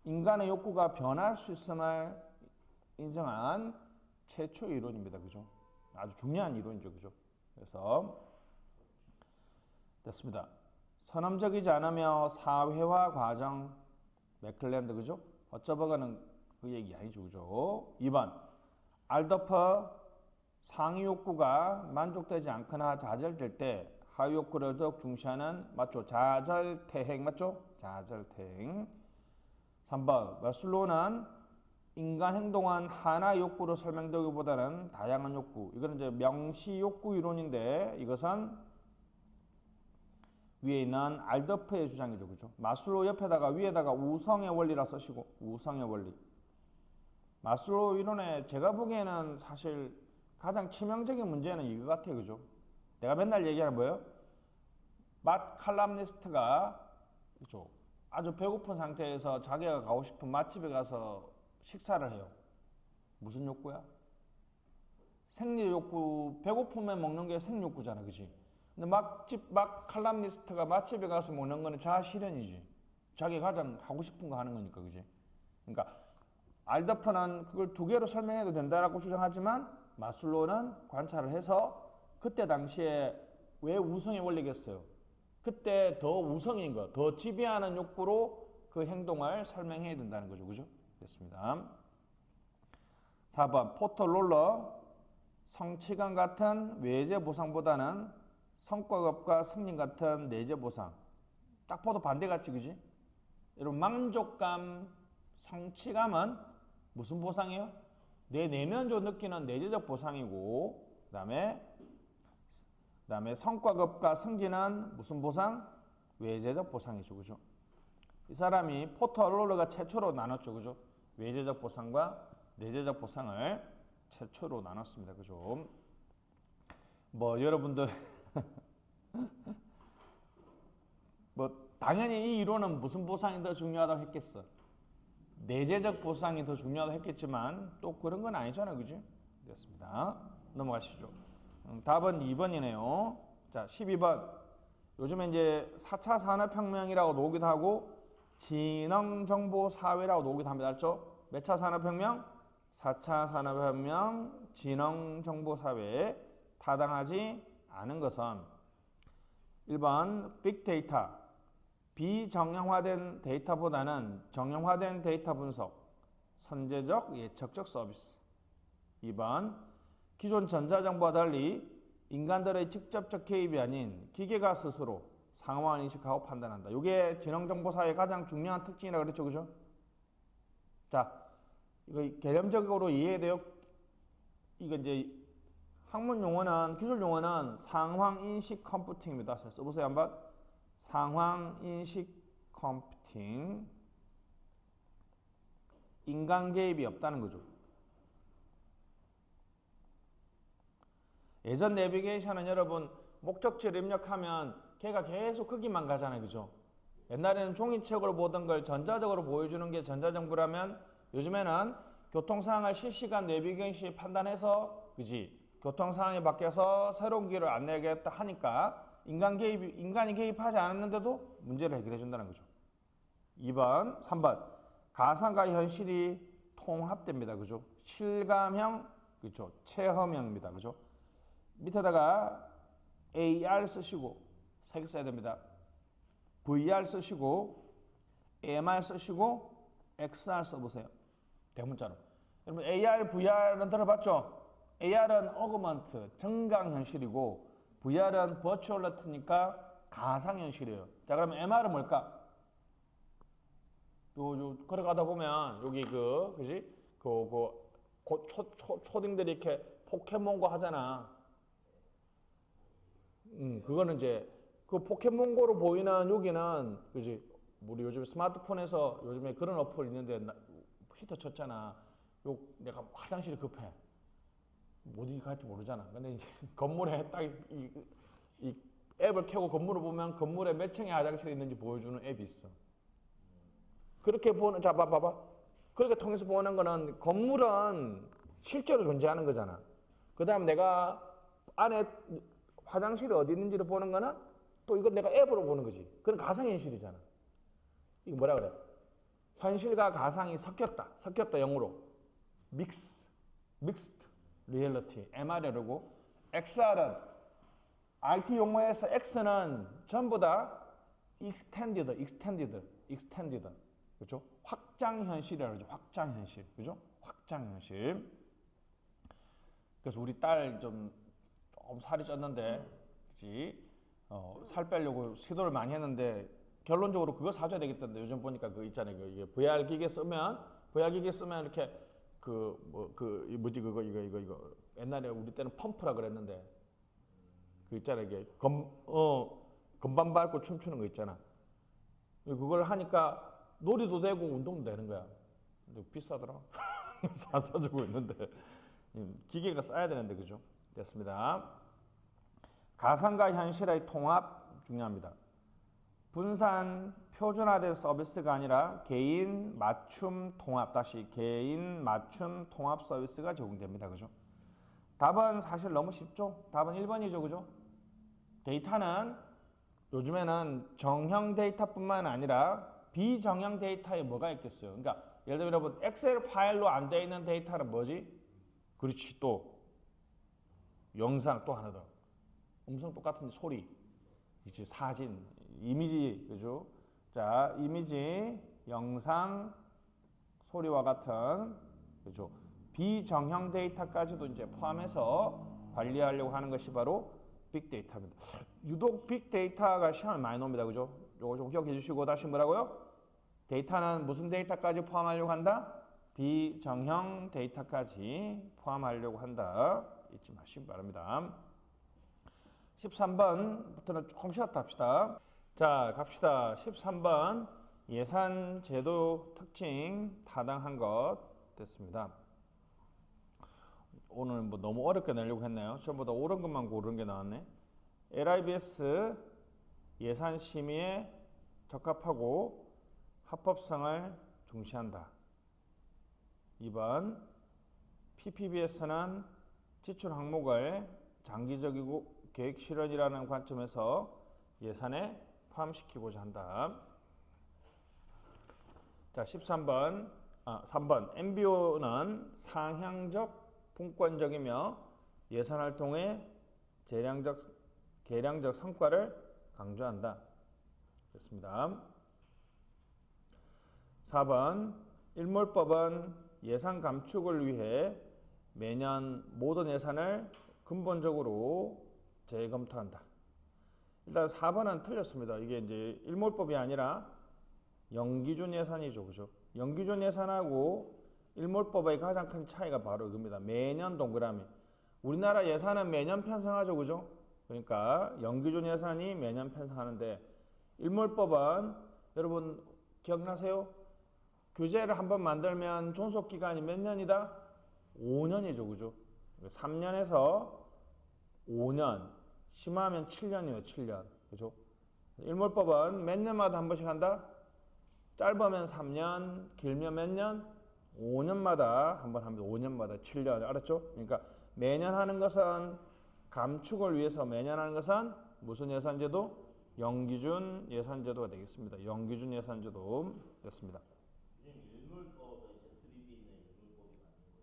인간의 욕구가 변할 수 있음을 인정한 최초 이론입니다. 그죠? 아주 중요한 이론이죠. 그죠? 그래서 됐습니다. 선험적이지 않으며 사회화 과정 맥클랜드 그죠? 어쩌버거는 그 얘기 아니죠. 그죠? 2번 알더퍼 상위 욕구가 만족되지 않거나 좌절될 때 하위 욕구를 더욱 중시하는 맞죠? 좌절퇴행 맞죠? 좌절퇴행 3번 마슬로우는 인간 행동은 하나의 욕구로 설명되기보다는 다양한 욕구 이거는 이제 명시 욕구 이론인데 이것은 위에 있는 알더프의 주장이죠. 그죠? 마슬로우 옆에다가 위에다가 우성의 원리라 쓰시고 우성의 원리 마슬로우 이론에 제가 보기에는 사실 가장 치명적인 문제는 이거 같아요. 그죠? 내가 맨날 얘기하는 뭐예요? 맛 칼럼니스트가 그죠? 아주 배고픈 상태에서 자기가 가고 싶은 맛집에 가서 식사를 해요. 무슨 욕구야? 생리 욕구, 배고프면 먹는 게 생욕구잖아. 그지? 근데 맛 칼럼니스트가 맛집에 가서 먹는 거는 자아실현이지. 자기 가장 하고 싶은 거 하는 거니까. 그지? 그러니까 알더퍼는 그걸 두 개로 설명해도 된다라고 주장하지만 마슬로우는 관찰을 해서 그때 당시에 왜 우성의 원리겠어요? 그때 더 우성인 거, 더 지배하는 욕구로 그 행동을 설명해야 된다는 거죠. 그죠? 됐습니다. 4번 포터롤러 성취감 같은 외제 보상보다는 성과급과 승진 같은 내재 보상. 딱 봐도 반대 같지, 그지? 여러분 만족감, 성취감은 무슨 보상이에요? 내 내면적으로 느끼는 내재적 보상이고, 그다음에 성과급과 승진은 무슨 보상? 외재적 보상이죠, 그죠? 이 사람이 포터롤러가 최초로 나눴죠, 그죠? 외재적 보상과 내재적 보상을 최초로 나눴습니다, 그죠? 뭐 여러분들 뭐 당연히 이 이론은 무슨 보상이 더 중요하다고 했겠어? 내재적 보상이 더 중요하다고 했겠지만 또 그런 건 아니잖아요, 그지? 됐습니다. 넘어가시죠. 답은 2번이네요. 자, 12번. 요즘에 이제 4차 산업혁명이라고 나오기도 하고 지능정보사회라고 나오기도 합니다. 알죠? 몇 차 산업혁명? 4차 산업혁명 지능정보사회. 타당하지 않은 것은 1번 빅데이터 비정형화된 데이터보다는 정형화된 데이터 분석 선제적 예측적 서비스 2번 기존 전자정보와 달리 인간들의 직접적 개입이 아닌 기계가 스스로 상황을 인식하고 판단한다. 이게 지능정보사의 가장 중요한 특징이라고 그랬죠. 그죠? 자, 이거 개념적으로 이해돼요? 이거 이제 학문 용어는 기술 용어는 상황인식 컴퓨팅입니다. 써보세요 한번. 상황인식 컴퓨팅. 인간 개입이 없다는 거죠. 예전 내비게이션은 여러분 목적지를 입력하면 걔가 계속 거기만 가잖아요. 그죠? 옛날에는 종이책으로 보던 걸 전자적으로 보여주는 게 전자정보라면 요즘에는 교통상황을 실시간 내비게이션이 판단해서 그지? 교통 상황이 바뀌어서 새로운 길을 안내하겠다 하니까 인간이 개입하지 않았는데도 문제를 해결해 준다는 거죠. 2번, 3번. 가상과 현실이 통합됩니다. 그죠? 실감형, 그죠? 체험형입니다. 그죠? 밑에다가 AR 쓰시고, 세 개 써야 됩니다. VR 쓰시고, MR 쓰시고, XR 써보세요. 대문자로. 여러분 AR, VR은 들어봤죠? AR은 어그먼트, 증강현실이고 VR은 버추얼 리얼리티니까 가상현실이에요. 자, 그러면 MR은 뭘까? 걸어가다 보면 여기 그지? 초딩들이 이렇게 포켓몬고 하잖아. 그거는 이제 그 포켓몬고로 보이는 여기는 그지? 우리 요즘 스마트폰에서 요즘에 그런 어플 있는데 히터 쳤잖아. 내가 화장실이 급해. 어디 갈지 모르잖아. 근데 이제 건물에 딱 이 앱을 켜고 건물을 보면 건물에 몇 층에 화장실이 있는지 보여주는 앱이 있어. 그렇게 보는, 자, 봐봐. 그렇게 통해서 보는 거는 건물은 실제로 존재하는 거잖아. 그 다음 내가 안에 화장실이 어디 있는지를 보는 거는 또 이건 내가 앱으로 보는 거지. 그건 가상현실이잖아. 이거 뭐라 그래? 현실과 가상이 섞였다 영어로. 믹스드 리얼리티, MR이라고. XR은 IT 용어에서 X는 전부 다 extended. 그죠? 확장현실이라고 그러죠. 확장현실. 그죠? 확장현실. 그래서 우리 딸 조금 살이 쪘는데, 그치? 살 빼려고 시도를 많이 했는데, 결론적으로 그거 사줘야 되겠던데, 요즘 보니까 그거 있잖아요. 이게 VR 기계 쓰면 이렇게 이거. 옛날에 우리 때는 펌프라 그랬는데, 그 있잖아요. 이게 건반 밟고 춤추는 거 있잖아. 그걸 하니까 놀이도 되고 운동도 되는 거야. 근데 비싸더라. 사주고 있는데 기계가 싸야 되는데 그죠? 됐습니다. 가상과 현실의 통합 중요합니다. 분산 표준화된 서비스가 아니라 개인 맞춤 통합, 다시 개인 맞춤 통합 서비스가 제공됩니다. 그죠? 답은 사실 너무 쉽죠? 답은 1번이죠. 그죠? 데이터는 요즘에는 정형 데이터뿐만 아니라 비정형 데이터에 뭐가 있겠어요? 그러니까 예를 들면 여러분 엑셀 파일로 안 되어 있는 데이터는 뭐지? 그렇지, 또 영상, 또 하나 더 음성 똑같은데 소리, 그렇지, 사진, 이미지, 그죠? 자, 이미지, 영상, 소리와 같은, 그죠? 비정형 데이터까지도 이제 포함해서 관리하려고 하는 것이 바로 빅데이터입니다. 유독 빅데이터가 시험에 많이 나옵니다. 그죠? 요거 좀 기억해 주시고 다시 뭐라고요? 데이터는 무슨 데이터까지 포함하려고 한다? 비정형 데이터까지 포함하려고 한다. 잊지 마시기 바랍니다. 13번부터는 조금 쉬었다 합시다. 자, 갑시다. 13번 예산 제도 특징 타당한 것 됐습니다. 오늘 뭐 너무 어렵게 내려고 했나요? 시험보다 옳은 것만 고른 게 나왔네. LIBS 예산 심의에 적합하고 합법성을 중시한다. 2번 PPBS는 지출 항목을 장기적이고 계획 실현이라는 관점에서 예산에 포함시키고자 한다. 자, 3번 MBO는 상향적 분권적이며 예산 활동의 계량적 성과를 강조한다. 됐습니다. 4번 일몰법은 예산 감축을 위해 매년 모든 예산을 근본적으로 재검토한다. 일단 4번은 틀렸습니다. 이게 이제 일몰법이 아니라 연기준 예산이죠. 그죠? 연기준 예산하고 일몰법의 가장 큰 차이가 바로 이겁니다. 매년 동그라미. 우리나라 예산은 매년 편성하죠. 그죠? 그러니까 연기준 예산이 매년 편성하는데 일몰법은 여러분 기억나세요? 교재를 한번 만들면 존속기간이 몇 년이다? 5년이죠. 그죠? 3년에서 5년, 심하면 7년이에요. 7년. 그죠? 일몰법은 몇 년마다 한 번씩 한다? 짧으면 3년, 길면 몇 년? 5년마다 한 번 합니다. 5년마다 7년. 알았죠? 그러니까 매년 하는 것은 감축을 위해서 매년 하는 것은 무슨 예산제도? 연기준 예산제도가 되겠습니다. 연기준 예산제도 됐습니다.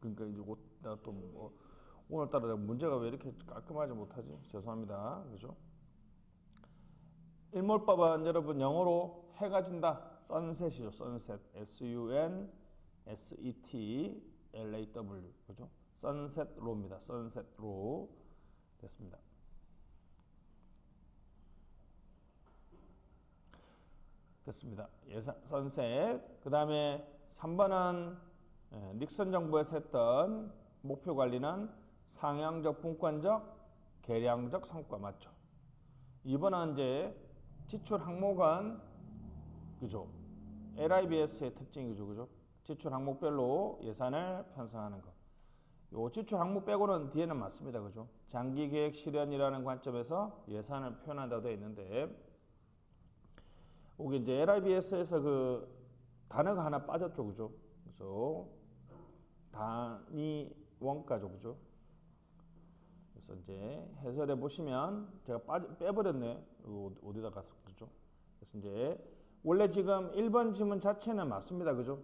그러니까 이제 내가 또 뭐 오늘따라 내가 문제가 왜 이렇게 깔끔하지 못하지? 죄송합니다. 그죠? 일몰법은 여러분 영어로 해가 진다. 선셋이죠. 선셋. SUN SETLAW 그죠? 선셋 로입니다. 선셋 로 됐습니다. 됐습니다. 예산 선셋. 그다음에 3번은 닉슨 정부에서 했던 목표 관리는 상향적, 분권적, 계량적 성과 맞죠? 2번은 이제 지출 항목은 그죠? LIBS의 특징이 그죠? 지출 항목별로 예산을 편성하는 것. 요 지출 항목 빼고는 뒤에는 맞습니다. 그죠? 장기 계획 실현이라는 관점에서 예산을 표현한다고 되어 있는데 여기 이제 LIBS에서 그 단어가 하나 빠졌죠. 그죠? 그래서 단위 원가죠. 그죠? 그래서 이제 해설해 보시면 제가 빼버렸네. 어디다 갔어? 그죠? 그래서 이제 원래 지금 1번 지문 자체는 맞습니다. 그죠?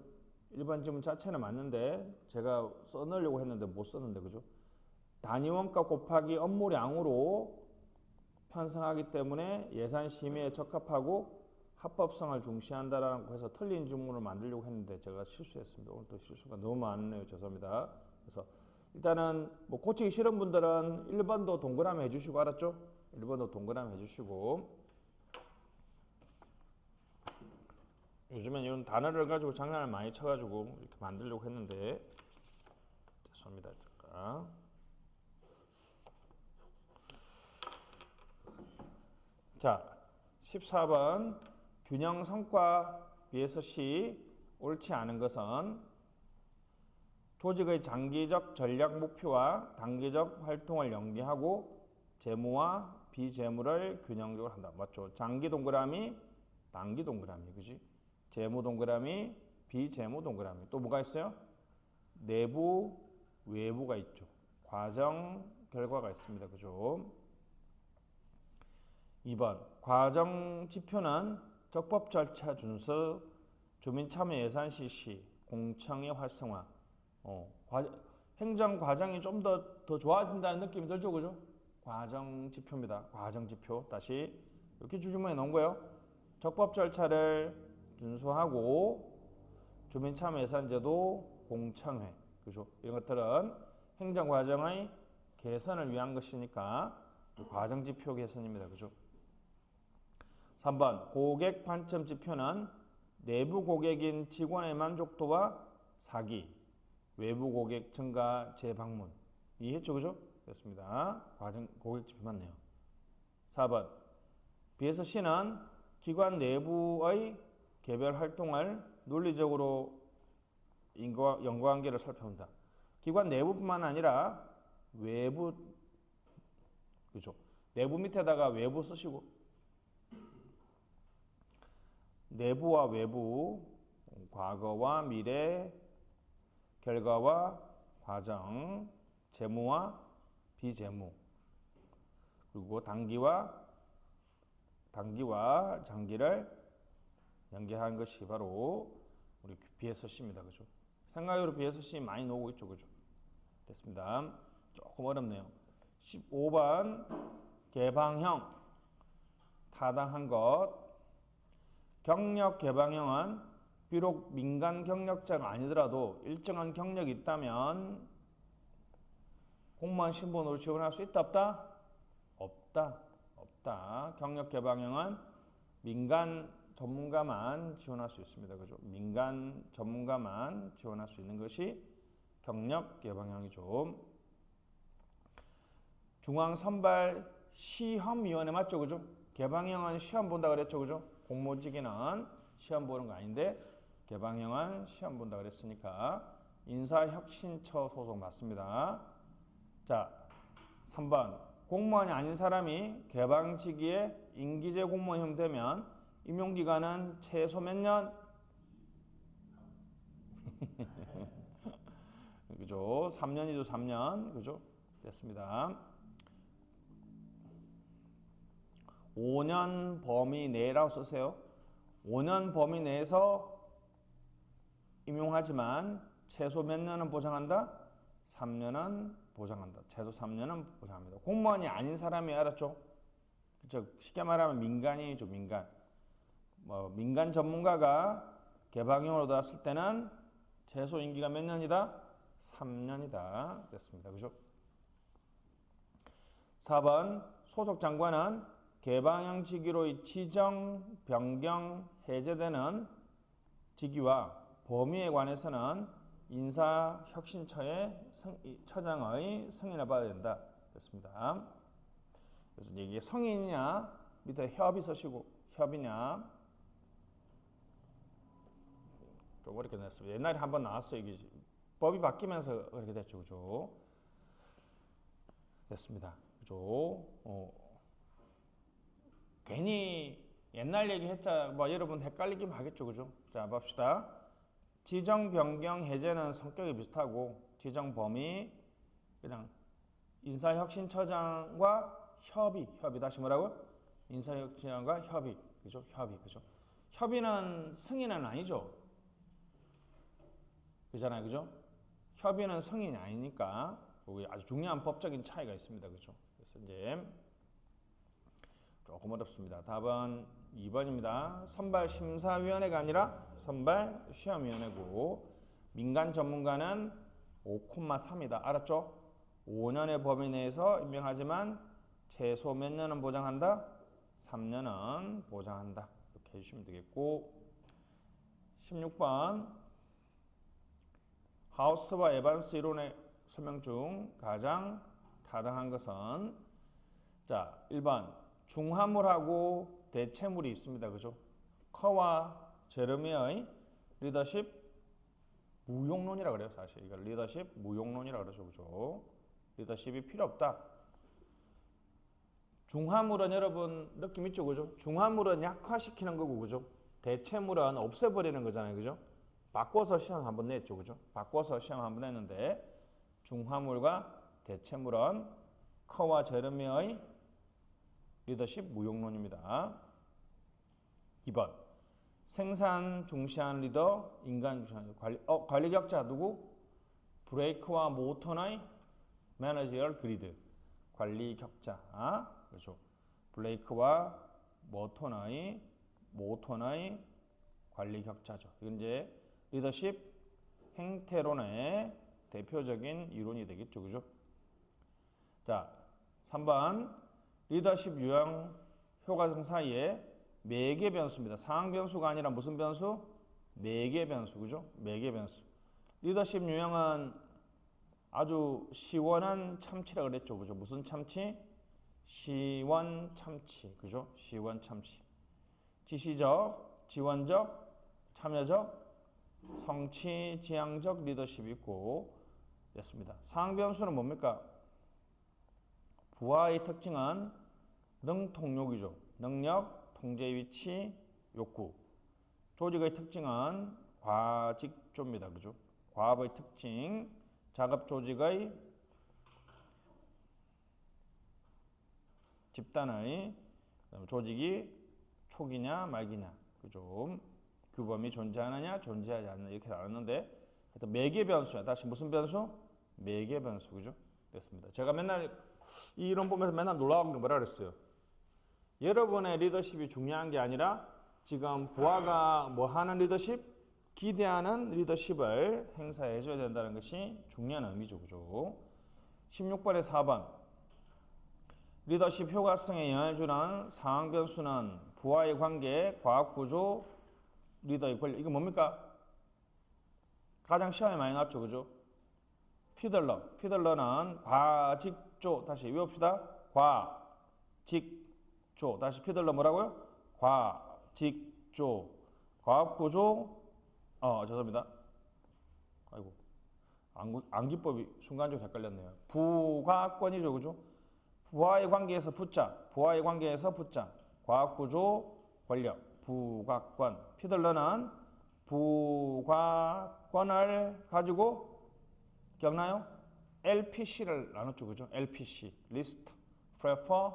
1번 지문 자체는 맞는데 제가 써넣으려고 했는데 못 썼는데 그죠? 단위 원가 곱하기 업무량으로 편성하기 때문에 예산 심의에 적합하고 합법성을 중시한다라고 해서 틀린 주문을 만들려고 했는데 제가 실수했습니다. 오늘 또 실수가 너무 많네요. 죄송합니다. 그래서 일단은 뭐 고치기 싫은 분들은 1번도 동그라미 해주시고 알았죠? 1번도 동그라미 해주시고 요즘엔 이런 단어를 가지고 장난을 많이 쳐가지고 이렇게 만들려고 했는데 죄송합니다. 잠깐. 자, 14번 균형 성과 비해서 시 옳지 않은 것은 조직의 장기적 전략 목표와 단기적 활동을 연계하고 재무와 비재무를 균형적으로 한다. 맞죠? 장기 동그라미, 단기 동그라미, 그지? 재무 동그라미, 비재무 동그라미. 또 뭐가 있어요? 내부, 외부가 있죠. 과정, 결과가 있습니다. 그죠? 2번 과정 지표는 적법 절차 준수, 주민 참여 예산 실시, 공청회 활성화. 행정 과정이 좀 더 좋아진다는 느낌이 들죠, 그죠? 과정 지표입니다. 과정 지표. 다시 이렇게 주주문에 넣은 거예요. 적법 절차를 준수하고 주민 참여 예산제도, 공청회, 그죠? 이런 것들은 행정 과정의 개선을 위한 것이니까 과정 지표 개선입니다, 그죠? 3번 고객 관점 지표는 내부 고객인 직원의 만족도와 사기, 외부 고객 증가 재방문. 이해했죠? 그죠? 됐습니다. 과정 고객 지표 맞네요. 4번 비해서 C는 기관 내부의 개별 활동을 논리적으로 연관관계를 살펴본다. 기관 내부뿐만 아니라 외부, 그죠? 내부 밑에다가 외부 쓰시고 내부와 외부, 과거와 미래, 결과와 과정, 재무와 비재무, 그리고 단기와 장기를 연계한 것이 바로 우리 BSC입니다. 그죠? 생각으로 BSC 많이 나오고 있죠. 그죠? 됐습니다. 조금 어렵네요. 15번 개방형 타당한 것. 경력 개방형은 비록 민간 경력자가 아니더라도 일정한 경력이 있다면 공무원 신분으로 지원할 수 있다 없다? 없다. 경력 개방형은 민간 전문가만 지원할 수 있습니다. 그죠? 민간 전문가만 지원할 수 있는 것이 경력 개방형이죠. 중앙선발 시험위원회 맞죠? 그죠? 개방형은 시험 본다 그랬죠? 그죠? 공모직에는 시험 보는 거 아닌데 개방형은 시험 본다 그랬으니까 인사혁신처 소속 맞습니다. 자, 3번 공무원이 아닌 사람이 개방직위에 임기제 공무원이 되면 임용기간은 최소 몇 년? 그죠? 3년이죠, 3년. 그죠? 됐습니다. 5년 범위 내라고 쓰세요. 5년 범위 내에서 임용하지만 최소 몇 년은 보장한다? 3년은 보장한다. 최소 3년은 보장합니다. 공무원이 아닌 사람이 알았죠? 그쵸? 쉽게 말하면 민간인이죠, 민간. 민간 전문가가 개방형으로 들어왔을 때는 최소 임기가 몇 년이다? 3년이다. 됐습니다. 그죠? 4번 소속 장관은 개방형 직위로의 지정, 변경, 해제되는 직위와 범위에 관해서는 인사혁신처의 처장의 승인을 받아야 된다. 됐습니다. 그래서 이게 성인이냐 밑에 협의 서시고 협의냐 좀 어렵게 냈습니다. 옛날에 한번 나왔어요. 이게 법이 바뀌면서 그렇게 됐죠. 그죠? 됐습니다. 그죠? 괜히 옛날 얘기 했자 뭐 여러분 헷갈리긴 하겠죠. 그죠? 자, 봅시다. 지정, 변경, 해제는 성격이 비슷하고 지정 범위 그냥 인사혁신처장과 협의 다시 뭐라고? 인사혁신처장과 협의, 그죠? 협의, 그죠? 협의는 승인은 아니죠. 그잖아요, 그죠? 협의는 승인이 아니니까 그게 아주 중요한 법적인 차이가 있습니다, 그죠? 그래서 이제 조금 어렵습니다. 답은 2번입니다. 선발심사위원회가 아니라 선발시험위원회고 민간 전문가는 5,3이다. 알았죠? 5년의 범위 내에서 임명하지만 최소 몇 년은 보장한다? 3년은 보장한다. 이렇게 해주시면 되겠고 16번 하우스와 에반스 이론의 설명 중 가장 타당한 것은 자 1번 중화물하고 대체물이 있습니다. 그죠? 커와 제르미의 리더십 무용론이라고 그래요. 사실 이걸 리더십 무용론이라고 그러죠. 그죠? 리더십이 필요 없다. 중화물은 여러분 느낌 있죠? 그죠? 중화물은 약화시키는 거고 그죠? 대체물은 없애버리는 거잖아요. 그죠? 바꿔서 시험 한번 냈죠. 그죠? 바꿔서 시험 한번 했는데 중화물과 대체물은 커와 제르미의 리더십 무용론입니다. 2번 생산 중시한 리더, 인간 중시한 리더. 관리 격자 누구? 브레이크와 모터의 매너지얼 그리드. 관리 격자. 그렇죠. 브레이크와 모터의 관리 격자죠. 이건 이제 리더십 행태론의 대표적인 이론이 되겠죠. 그죠? 자, 3번 리더십 유형 효과성 사이에 매개 변수입니다. 상황 변수가 아니라 무슨 변수? 매개 변수. 그죠? 매개 변수. 리더십 유형은 아주 시원한 참치라 그랬죠. 그죠? 무슨 참치? 시원 참치. 그죠? 시원 참치. 지시적, 지원적, 참여적, 성취, 지향적 리더십이 있고 됐습니다. 상황 변수는 뭡니까? 부하의 특징은 능통욕이죠. 능력, 통제 위치, 욕구. 조직의 특징은 과직조입니다. 그죠? 과업의 특징, 작업 조직의 집단의 조직이 초기냐 말기냐. 그죠? 규범이 존재하느냐 존재하지 않느냐 이렇게 나눴는데 하여튼 매개 변수야. 다시 무슨 변수? 매개 변수. 그죠? 됐습니다. 제가 맨날 이 이론 보면서 맨날 놀라운 게 뭐라 그랬어요? 여러분의 리더십이 중요한 게 아니라 지금 부하가 뭐 하는 리더십? 기대하는 리더십을 행사해 줘야 된다는 것이 중요한 의미죠. 그죠? 16번에 4번 리더십 효과성에 영향을 주는 상황 변수는 부하의 관계, 과학 구조, 리더의 권력. 이거 뭡니까? 가장 시험에 많이 나왔죠. 그죠? 피들러는 과직조. 다시 외웁시다. 과직조. 다시 피들러 뭐라고요? 과직조. 과학구조. 죄송합니다. 아이고. 암기법이 순간적으로 헷갈렸네요. 부과권이죠. 그죠? 부하의 관계에서 붙자. 과학구조, 권력. 부과권. 피들러는 부과권을 가지고 기억나요? LPC를 나눴죠. 그죠? LPC. List, Prefer,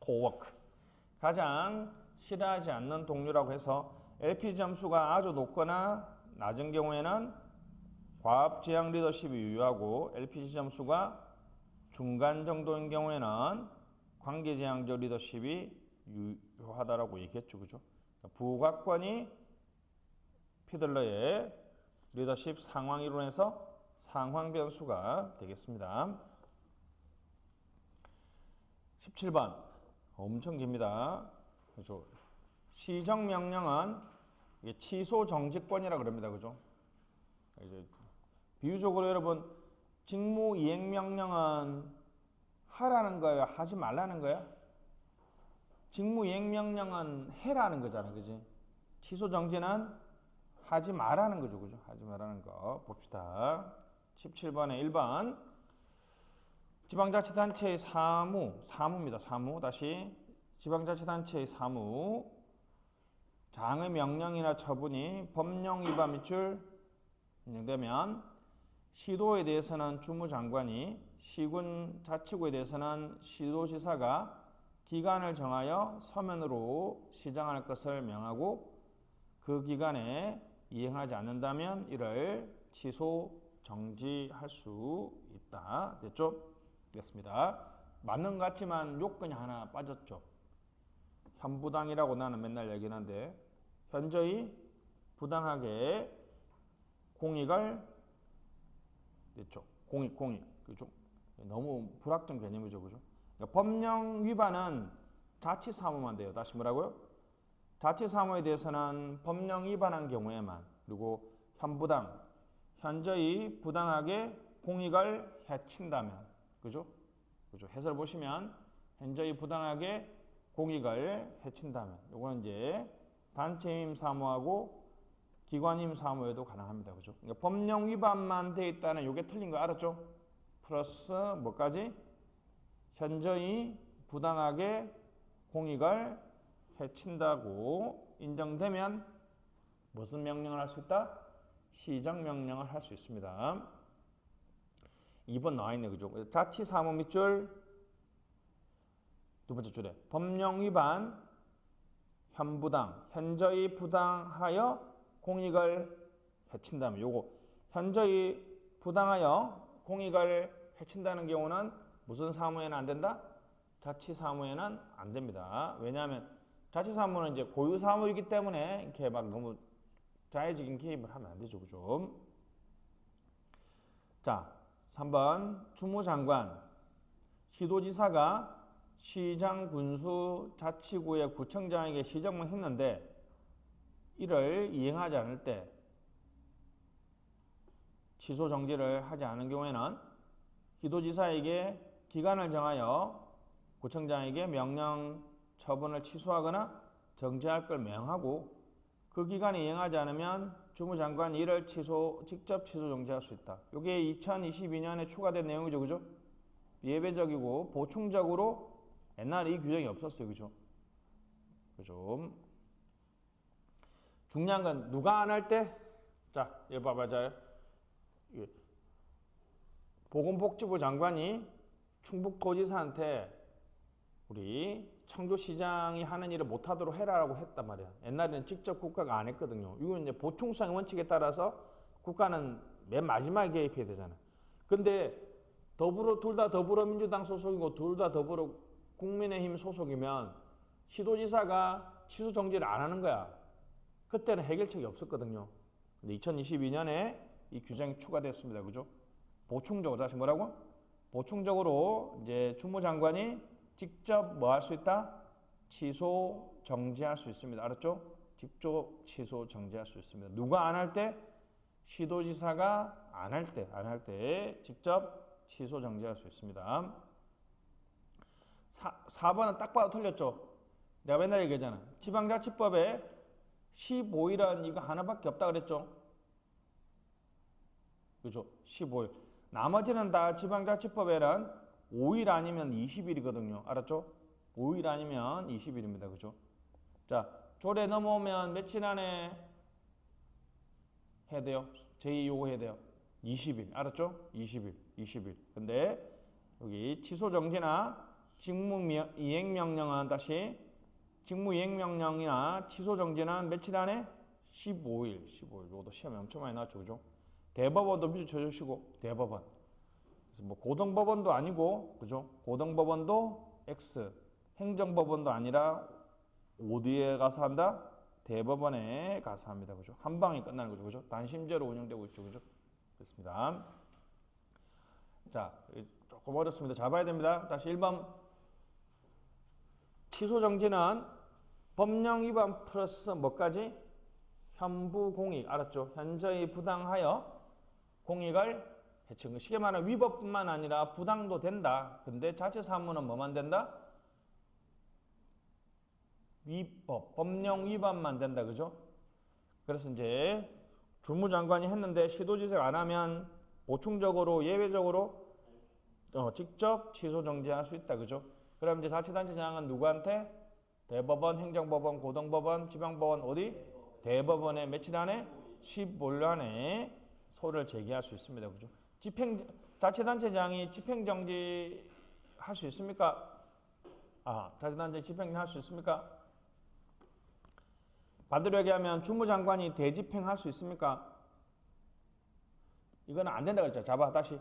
Co-work. 가장 싫어하지 않는 동료라고 해서 LP 점수가 아주 높거나 낮은 경우에는 과업지향 리더십이 유효하고 LPC 점수가 중간 정도인 경우에는 관계지향적 리더십이 유효하다라고 얘기했죠. 그죠? 부과권이 피들러의 리더십 상황 이론에서 상황 변수가 되겠습니다. 17번 엄청 깁니다. 그죠? 시정 명령은 이게 취소 정지권이라 그럽니다. 그죠? 이제 비유적으로 여러분 직무 이행 명령은 하라는 거예요? 하지 말라는 거예요? 직무 이행 명령은 해라는 거잖아. 그지? 취소 정지는 하지 말라는 거죠. 그죠? 하지 말라는 거 봅시다. 17번에 1번 지방자치단체의 사무입니다. 사무 다시 지방자치단체의 사무 장의 명령이나 처분이 법령 위반 밑줄 인정되면 시도에 대해서는 주무장관이 시군 자치구에 대해서는 시도지사가 기간을 정하여 서면으로 시정할 것을 명하고 그 기간에 이행하지 않는다면 이를 취소 정지할 수 있다. 됐죠? 됐습니다. 맞는 것 같지만 요건이 하나 빠졌죠. 현부당이라고 나는 맨날 얘기하는데 현저히 부당하게 공익을 됐죠. 공익 그죠? 너무 불확정 개념이죠. 그죠? 그러니까 법령 위반은 자치사무만 돼요. 다시 뭐라고요? 자치사무에 대해서는 법령 위반한 경우에만 그리고 현부당 현저히 부당하게 공익을 해친다면 그죠? 그죠? 해설 보시면 현저히 부당하게 공익을 해친다면 요거는 이제 단체임 사무하고 기관임 사무에도 가능합니다. 그죠? 그러니까 법령 위반만 돼 있다는 요게 틀린 거 알았죠? 플러스 뭐까지? 현저히 부당하게 공익을 해친다고 인정되면 무슨 명령을 할 수 있다? 시정 명령을 할 수 있습니다. 2번 나와 있네. 그죠? 자치사무 밑줄 두 번째 줄에 법령 위반 현부당 현저히 부당하여 공익을 해친다면 요거 현저히 부당하여 공익을 해친다는 경우는 무슨 사무에는 안 된다? 자치사무에는 안 됩니다. 왜냐하면 자치사무는 이제 고유사무이기 때문에 이렇게 막 너무 자의적인 개입을 하면 안 되죠. 그죠? 자, 3번 주무장관 시도지사가 시장, 군수, 자치구의 구청장에게 시정을 했는데 이를 이행하지 않을 때 취소 정지를 하지 않은 경우에는 시도지사에게 기간을 정하여 구청장에게 명령 처분을 취소하거나 정지할 걸 명하고 그 기간에 이행하지 않으면 주무장관이 이를 직접 취소 정지할 수 있다. 이게 2022년에 추가된 내용이죠. 그죠? 예외적이고 보충적으로 옛날에 이 규정이 없었어요. 그죠? 그죠? 중요한 건 누가 안 할 때? 자, 여기 봐봐. 자, 보건복지부 장관이 충북도지사한테 우리 청주시장이 하는 일을 못하도록 해라라고 했단 말이야. 옛날에는 직접 국가가 안 했거든요. 이건 이제 보충성 원칙에 따라서 국가는 맨 마지막에 개입해야 되잖아. 근데 둘 다 더불어민주당 소속이고 둘 다 국민의힘 소속이면 시도지사가 취소 정지를 안 하는 거야. 그때는 해결책이 없었거든요. 근데 2022년에 이 규정이 추가됐습니다. 그죠? 보충적으로 다시 뭐라고? 보충적으로 이제 주무장관이 직접 뭐 할 수 있다? 취소 정지할 수 있습니다. 알았죠? 직접 취소 정지할 수 있습니다. 누가 안 할 때? 시도지사가 안 할 때 직접 취소 정지할 수 있습니다. 4번은 딱 봐도 틀렸죠? 내가 맨날 얘기하잖아. 지방자치법에 15일은 이거 하나밖에 없다 그랬죠? 그죠? 15일. 나머지는 다 지방자치법에는 5일 아니면 20일이거든요. 알았죠? 5일 아니면 20일입니다. 그죠? 자, 조례 넘어오면 며칠 안에 해야 돼요? 제2 요구해야 돼요? 20일. 알았죠? 20일. 근데 여기 취소 정지나 직무 이행 명령은 다시 직무 이행 명령이나 취소 정지는 며칠 안에 15일. 이것도 시험에 엄청 많이 나왔죠. 그죠? 대법원도 밑줄 쳐주시고 대법원. 그래서 뭐 고등법원도 아니고 그죠? 고등법원도 X. 행정법원도 아니라 어디에 가서 한다? 대법원에 가서 합니다. 그죠? 한 방에 끝나는 거죠. 그죠? 단심제로 운영되고 있죠. 그죠? 됐습니다. 자, 조금 어렵습니다. 잘 봐야 됩니다. 다시 1번. 취소 정지는 법령 위반 플러스 뭐까지? 현부 공익. 알았죠? 현저히 부당하여 공익을 해치는. 쉽게 말하면 위법뿐만 아니라 부당도 된다. 근데 자체 사무는 뭐만 된다? 위법, 법령 위반만 된다. 그죠? 그래서 이제 주무장관이 했는데 시도지색 안 하면 보충적으로 예외적으로 직접 취소 정지할 수 있다. 그죠? 그럼 이제 자치단체장은 누구한테? 대법원, 행정법원, 고등법원, 지방법원 어디? 대법원에 며칠 안에? 15일 안에 소를 제기할 수 있습니다. 그죠? 자치단체장이 집행정지 할 수 있습니까? 자치단체 집행정지 할 수 있습니까? 반대로 얘기하면 주무장관이 대집행할 수 있습니까? 이거는 안 된다고 했죠. 잡아 다시.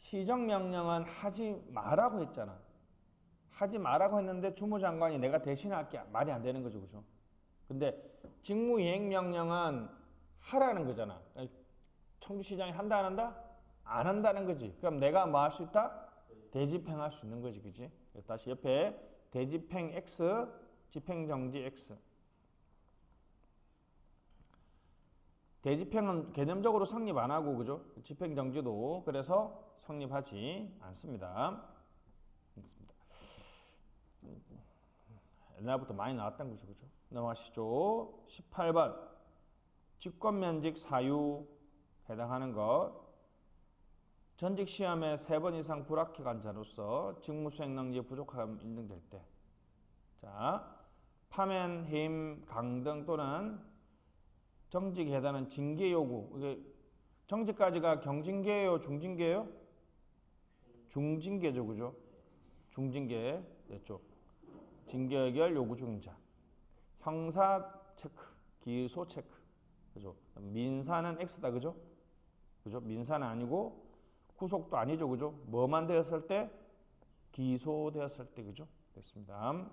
시정명령은 하지 말라고 했잖아. 하지 말라고 했는데 주무장관이 내가 대신할게 말이 안 되는 거죠. 그죠? 근데 직무이행명령은 하라는 거잖아. 청주시장이 한다 안 한다? 안 한다는 거지. 그럼 내가 뭐 할 수 있다? 대집행할 수 있는 거지. 그지? 다시 옆에 대집행 X, 집행정지 X. 대집행은 개념적으로 성립 안 하고, 그죠? 집행정지도 그래서 성립하지 않습니다. 옛날부터 많이 나왔던 거죠, 그죠? 넘어가시죠. 18번. 직권면직 사유 해당하는 것. 전직 시험에 3번 이상 불합격한 자로서 직무수행 능력이 부족함 인정될 때. 자, 파면, 해임, 강등 또는 정직에 해당하는 징계 요구. 이게 정직까지가 경징계예요, 중징계예요? 중징계죠, 그죠? 중징계 됐죠. 징계 해결 요구 중자. 형사 체크, 기소 체크, 그죠? 민사는 X다, 그죠? 그죠? 민사는 아니고 구속도 아니죠, 그죠? 뭐만 되었을 때? 기소되었을 때, 그죠? 됐습니다.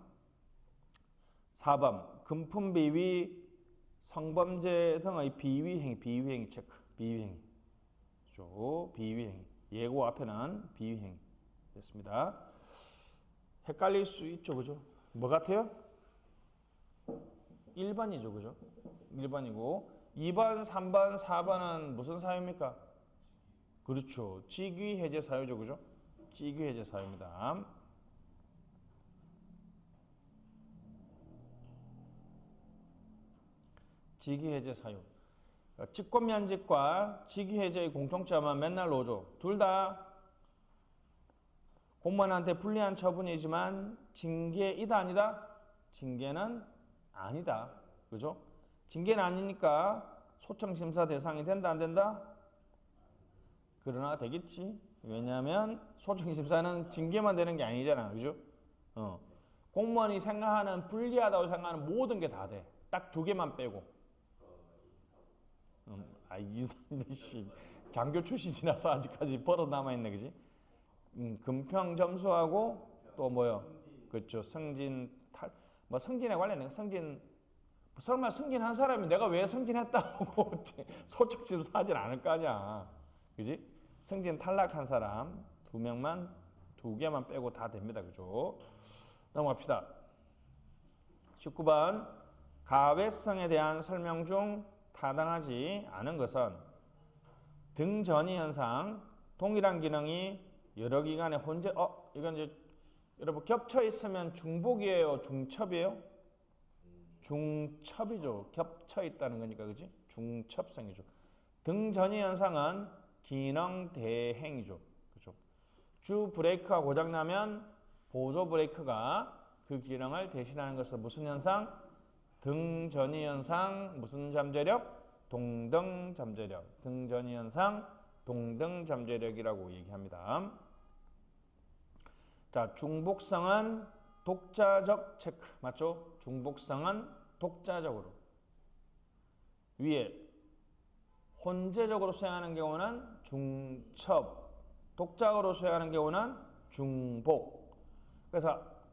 4번 금품 비위 성범죄 등의 비위행위 체크. 비위행위. 그죠? 비위행위. 예고 앞에는 비위행위. 됐습니다. 헷갈릴 수 있죠. 그죠? 뭐 같아요? 1번이죠. 그죠? 1번이고 2번, 3번, 4번은 무슨 사유입니까? 그렇죠. 직위 해제 사유죠. 그죠? 직위 해제 사유입니다. 직위해제 사유. 직권면직과 직위해제의 공통점은 맨날 오죠. 둘 다 공무원한테 불리한 처분이지만 징계이다 아니다? 징계는 아니다. 그죠? 징계는 아니니까 소청심사 대상이 된다 안 된다? 그러나 되겠지. 왜냐하면 소청심사는 징계만 되는 게 아니잖아. 그죠? 공무원이 생각하는 불리하다고 생각하는 모든 게 다 돼. 딱 2개만 빼고. 이상대 씨 장교 출신이라서 아직까지 버릇 남아있네. 그지? 금평 점수하고 또 뭐요? 그렇죠. 승진 뭐 승진에 관련된 승진 설마 승진한 사람이 내가 왜 승진했다고 소책심 사진 않을 거 아니야. 그지? 승진 탈락한 사람 2개만 빼고 다 됩니다. 그죠? 넘어갑시다. 19번 가외성에 대한 설명 중 타당하지 않은 것은 등전이 현상, 동일한 기능이 여러 기관에 혼재. 이건 이제 여러분 겹쳐 있으면 중복이에요, 중첩이에요? 중첩이죠. 겹쳐 있다는 거니까, 그지? 중첩성이죠. 등전이 현상은 기능 대행이죠, 그죠? 주 브레이크가 고장 나면 보조 브레이크가 그 기능을 대신하는 것은 무슨 현상? 등전이 현상, 무슨 잠재력? 동등 잠재력. 등전이 현상, 동등 잠재력이라고 얘기합니다. 자, 중복성은 독자적 체크. 맞죠? 중복성은 독자적으로. 위에 혼재적으로 수행하는 경우는 중첩, 독자적으로 수행하는 경우는 중복.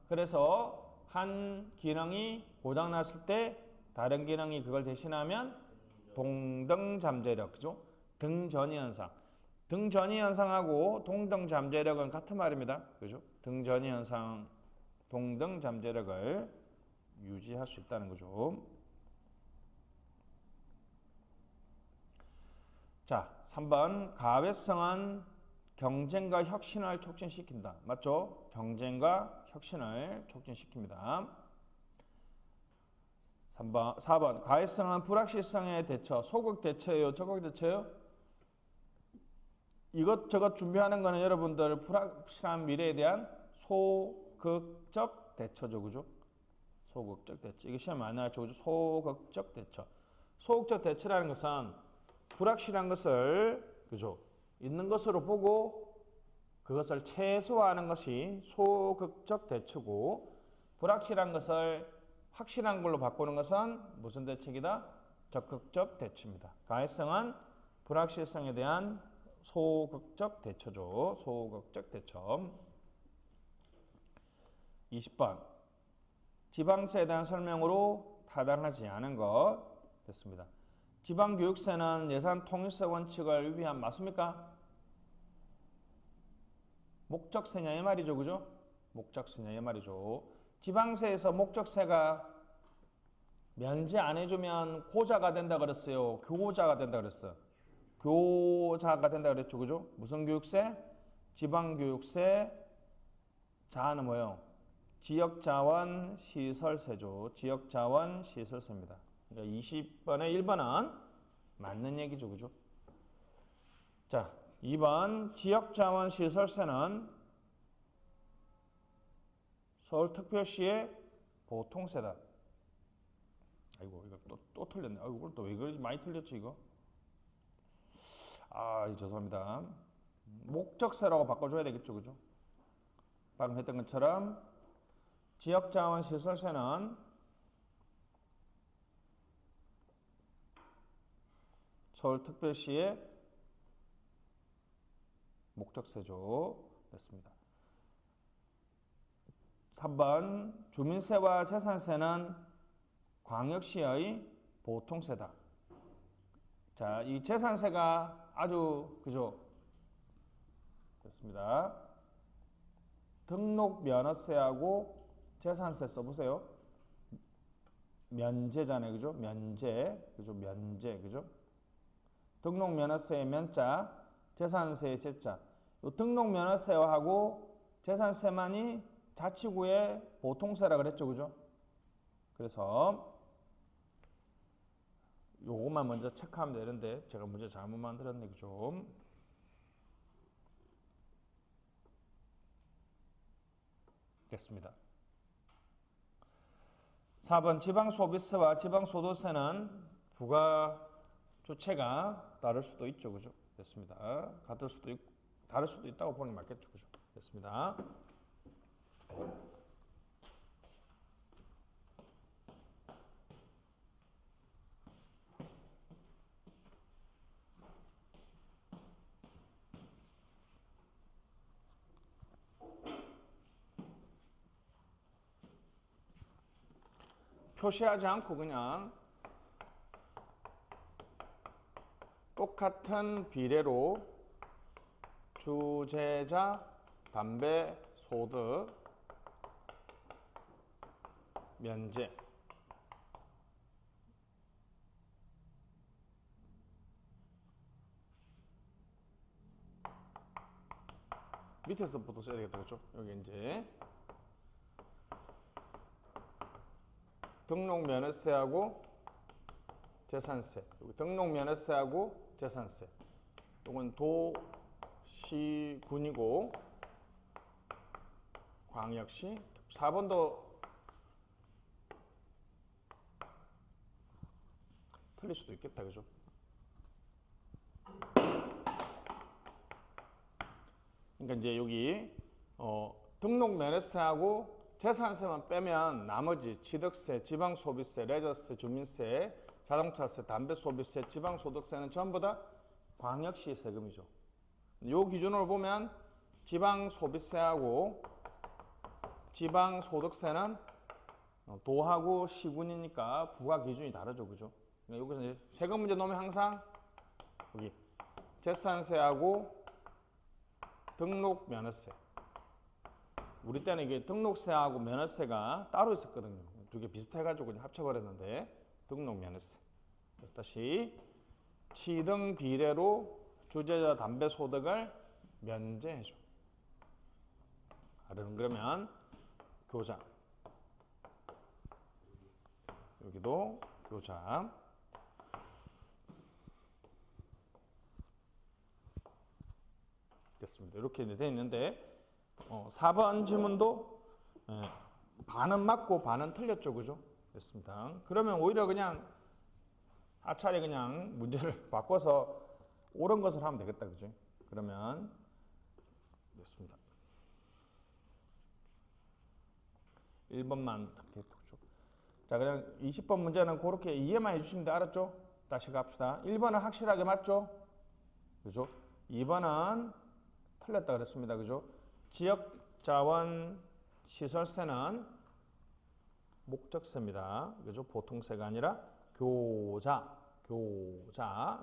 그래서 한 기능이 고장났을 때 다른 기능이 그걸 대신하면 동등 잠재력, 그죠? 등전이 현상. 등전이 현상하고 동등 잠재력은 같은 말입니다. 그죠? 등전이 현상, 동등 잠재력을 유지할 수 있다는 거죠. 자, 3번 가외성은 경쟁과 혁신을 촉진시킨다. 맞죠? 경쟁과 혁신을 촉진시킵니다. 4번 가외성은 불확실성의 대처. 소극 대처예요? 적극 대처예요? 이것저것 준비하는 거는 여러분들 불확실한 미래에 대한 소극적 대처죠. 그죠? 소극적 대처. 이게 시험 많이 나왔죠. 그죠? 소극적 대처. 소극적 대처라는 것은 불확실한 것을, 그죠? 있는 것으로 보고 그것을 최소화하는 것이 소극적 대처고, 불확실한 것을 확실한 걸로 바꾸는 것은 무슨 대책이다? 적극적 대처입니다. 가해성은 불확실성에 대한 소극적 대처죠. 소극적 대처. 20번 지방세에 대한 설명으로 타당하지 않은 것 됐습니다. 지방교육세는 예산 통일세 원칙을 위한 맞습니까? 목적세냐 이 말이죠. 그죠? 목적세냐 이 말이죠. 지방세에서 목적세가 면제 안 해주면 고자가 된다 그랬어요. 교자가 된다 그랬어요. 교자가 된다 그랬죠. 그죠? 무슨 교육세? 지방교육세. 자는 뭐예요? 지역자원 시설세죠. 지역자원 시설세입니다. 그러니까 20번에 1번은 맞는 얘기죠. 그죠? 자, 2번 지역자원 시설세는 서울특별시의 보통세다. 아이고 이거 또 틀렸네. 아이고 이걸 또 왜 그러지? 많이 틀렸지 이거. 죄송합니다. 목적세라고 바꿔줘야 되겠죠. 그죠? 방금 했던 것처럼 지역자원 시설세는 서울특별시의 목적세죠. 됐습니다. 3번 주민세와 재산세는 광역시의 보통세다. 자, 이 재산세가 아주 그죠? 됐습니다. 등록면허세하고 재산세 써보세요. 면제잖아요. 그죠? 면제. 그죠? 면제. 그죠? 등록면허세의 면자, 재산세의 제자. 요 등록면허세하고 재산세만이 자치구의 보통세라 그랬죠. 그죠? 그래서 요것만 먼저 체크하면 되는데 제가 문제 잘못 만들었네. 그죠? 됐습니다. 4번 지방소비세와 지방소득세는 부가조체가 다를 수도 있죠. 그죠? 됐습니다. 같을 수도 있고 다를 수도 있다고 보는 게 맞겠죠. 그죠? 됐습니다. 표시하지 않고 그냥 똑같은 비례로 주재자, 담배, 소득, 면제. 밑에서부터 써야 되겠다. 그렇죠? 여기 이제 등록면허세하고 재산세. 여기 등록면허세하고 재산세. 이건 도시군이고 광역시. 4번도 틀릴 수도 있겠다. 그죠? 그러니까 이제 여기 등록면허세하고 재산세만 빼면 나머지 취득세, 지방소비세, 레저세, 주민세, 자동차세, 담배소비세, 지방소득세는 전부 다 광역시 세금이죠. 이 기준으로 보면 지방소비세하고 지방소득세는 도하고 시군이니까 부과 기준이 다르죠, 그죠? 그러니까 여기서 이제 세금 문제 놓으면 항상 여기 재산세하고 등록 면허세. 우리 때는 이게 등록세하고 면허세가 따로 있었거든요. 두 개 비슷해가지고 그냥 합쳐버렸는데 등록 면허세. 그래서 다시 취등 비례로 주재자 담배 소득을 면제해줘. 아래는 그러면 교장. 여기도 교장. 됐습니다. 이렇게 되어 있는데 4번 질문도 반은 맞고 반은 틀렸죠, 그죠? 됐습니다. 그러면 오히려 그냥 하차례 그냥 문제를 바꿔서 옳은 것을 하면 되겠다, 그죠? 그러면 됐습니다. 1번만 그죠? 자, 그냥 20번 문제는 그렇게 이해만 해주시면 돼, 알았죠? 다시 갑시다. 1번은 확실하게 맞죠? 그죠? 2번은 틀렸다 그랬습니다, 그죠? 지역자원 시설세는 목적세입니다. 그죠? 보통세가 아니라 교자.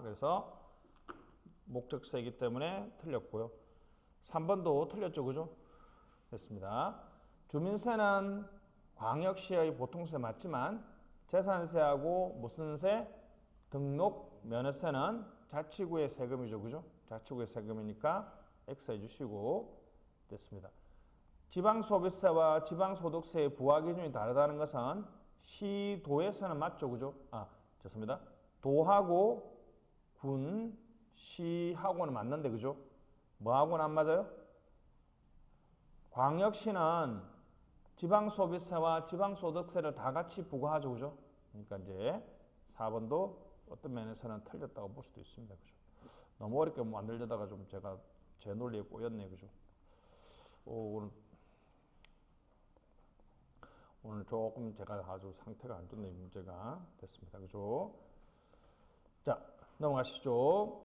그래서 목적세이기 때문에 틀렸고요. 3번도 틀렸죠, 그죠? 됐습니다. 주민세는 광역시의 보통세 맞지만 재산세하고 무슨 세? 등록 면허세는 자치구의 세금이죠, 그죠? 자치구의 세금이니까 X 해주시고 됐습니다. 지방소비세와 지방소득세의 부과 기준이 다르다는 것은 시도에서는 맞죠, 그죠? 죄송합니다. 도하고 군, 시하고는 맞는데, 그죠? 뭐하고는 안 맞아요? 광역시는 지방소비세와 지방소득세를 다 같이 부과하죠, 그죠? 그러니까 이제 4번도 어떤 면에서는 틀렸다고 볼 수도 있습니다, 그죠? 너무 어렵게 만들려다가 좀 제가 제 논리에 꼬였네, 그죠? 오늘 조금 제가 아주 상태가 안 좋네, 이 문제가 됐습니다, 그죠? 자, 넘어가시죠.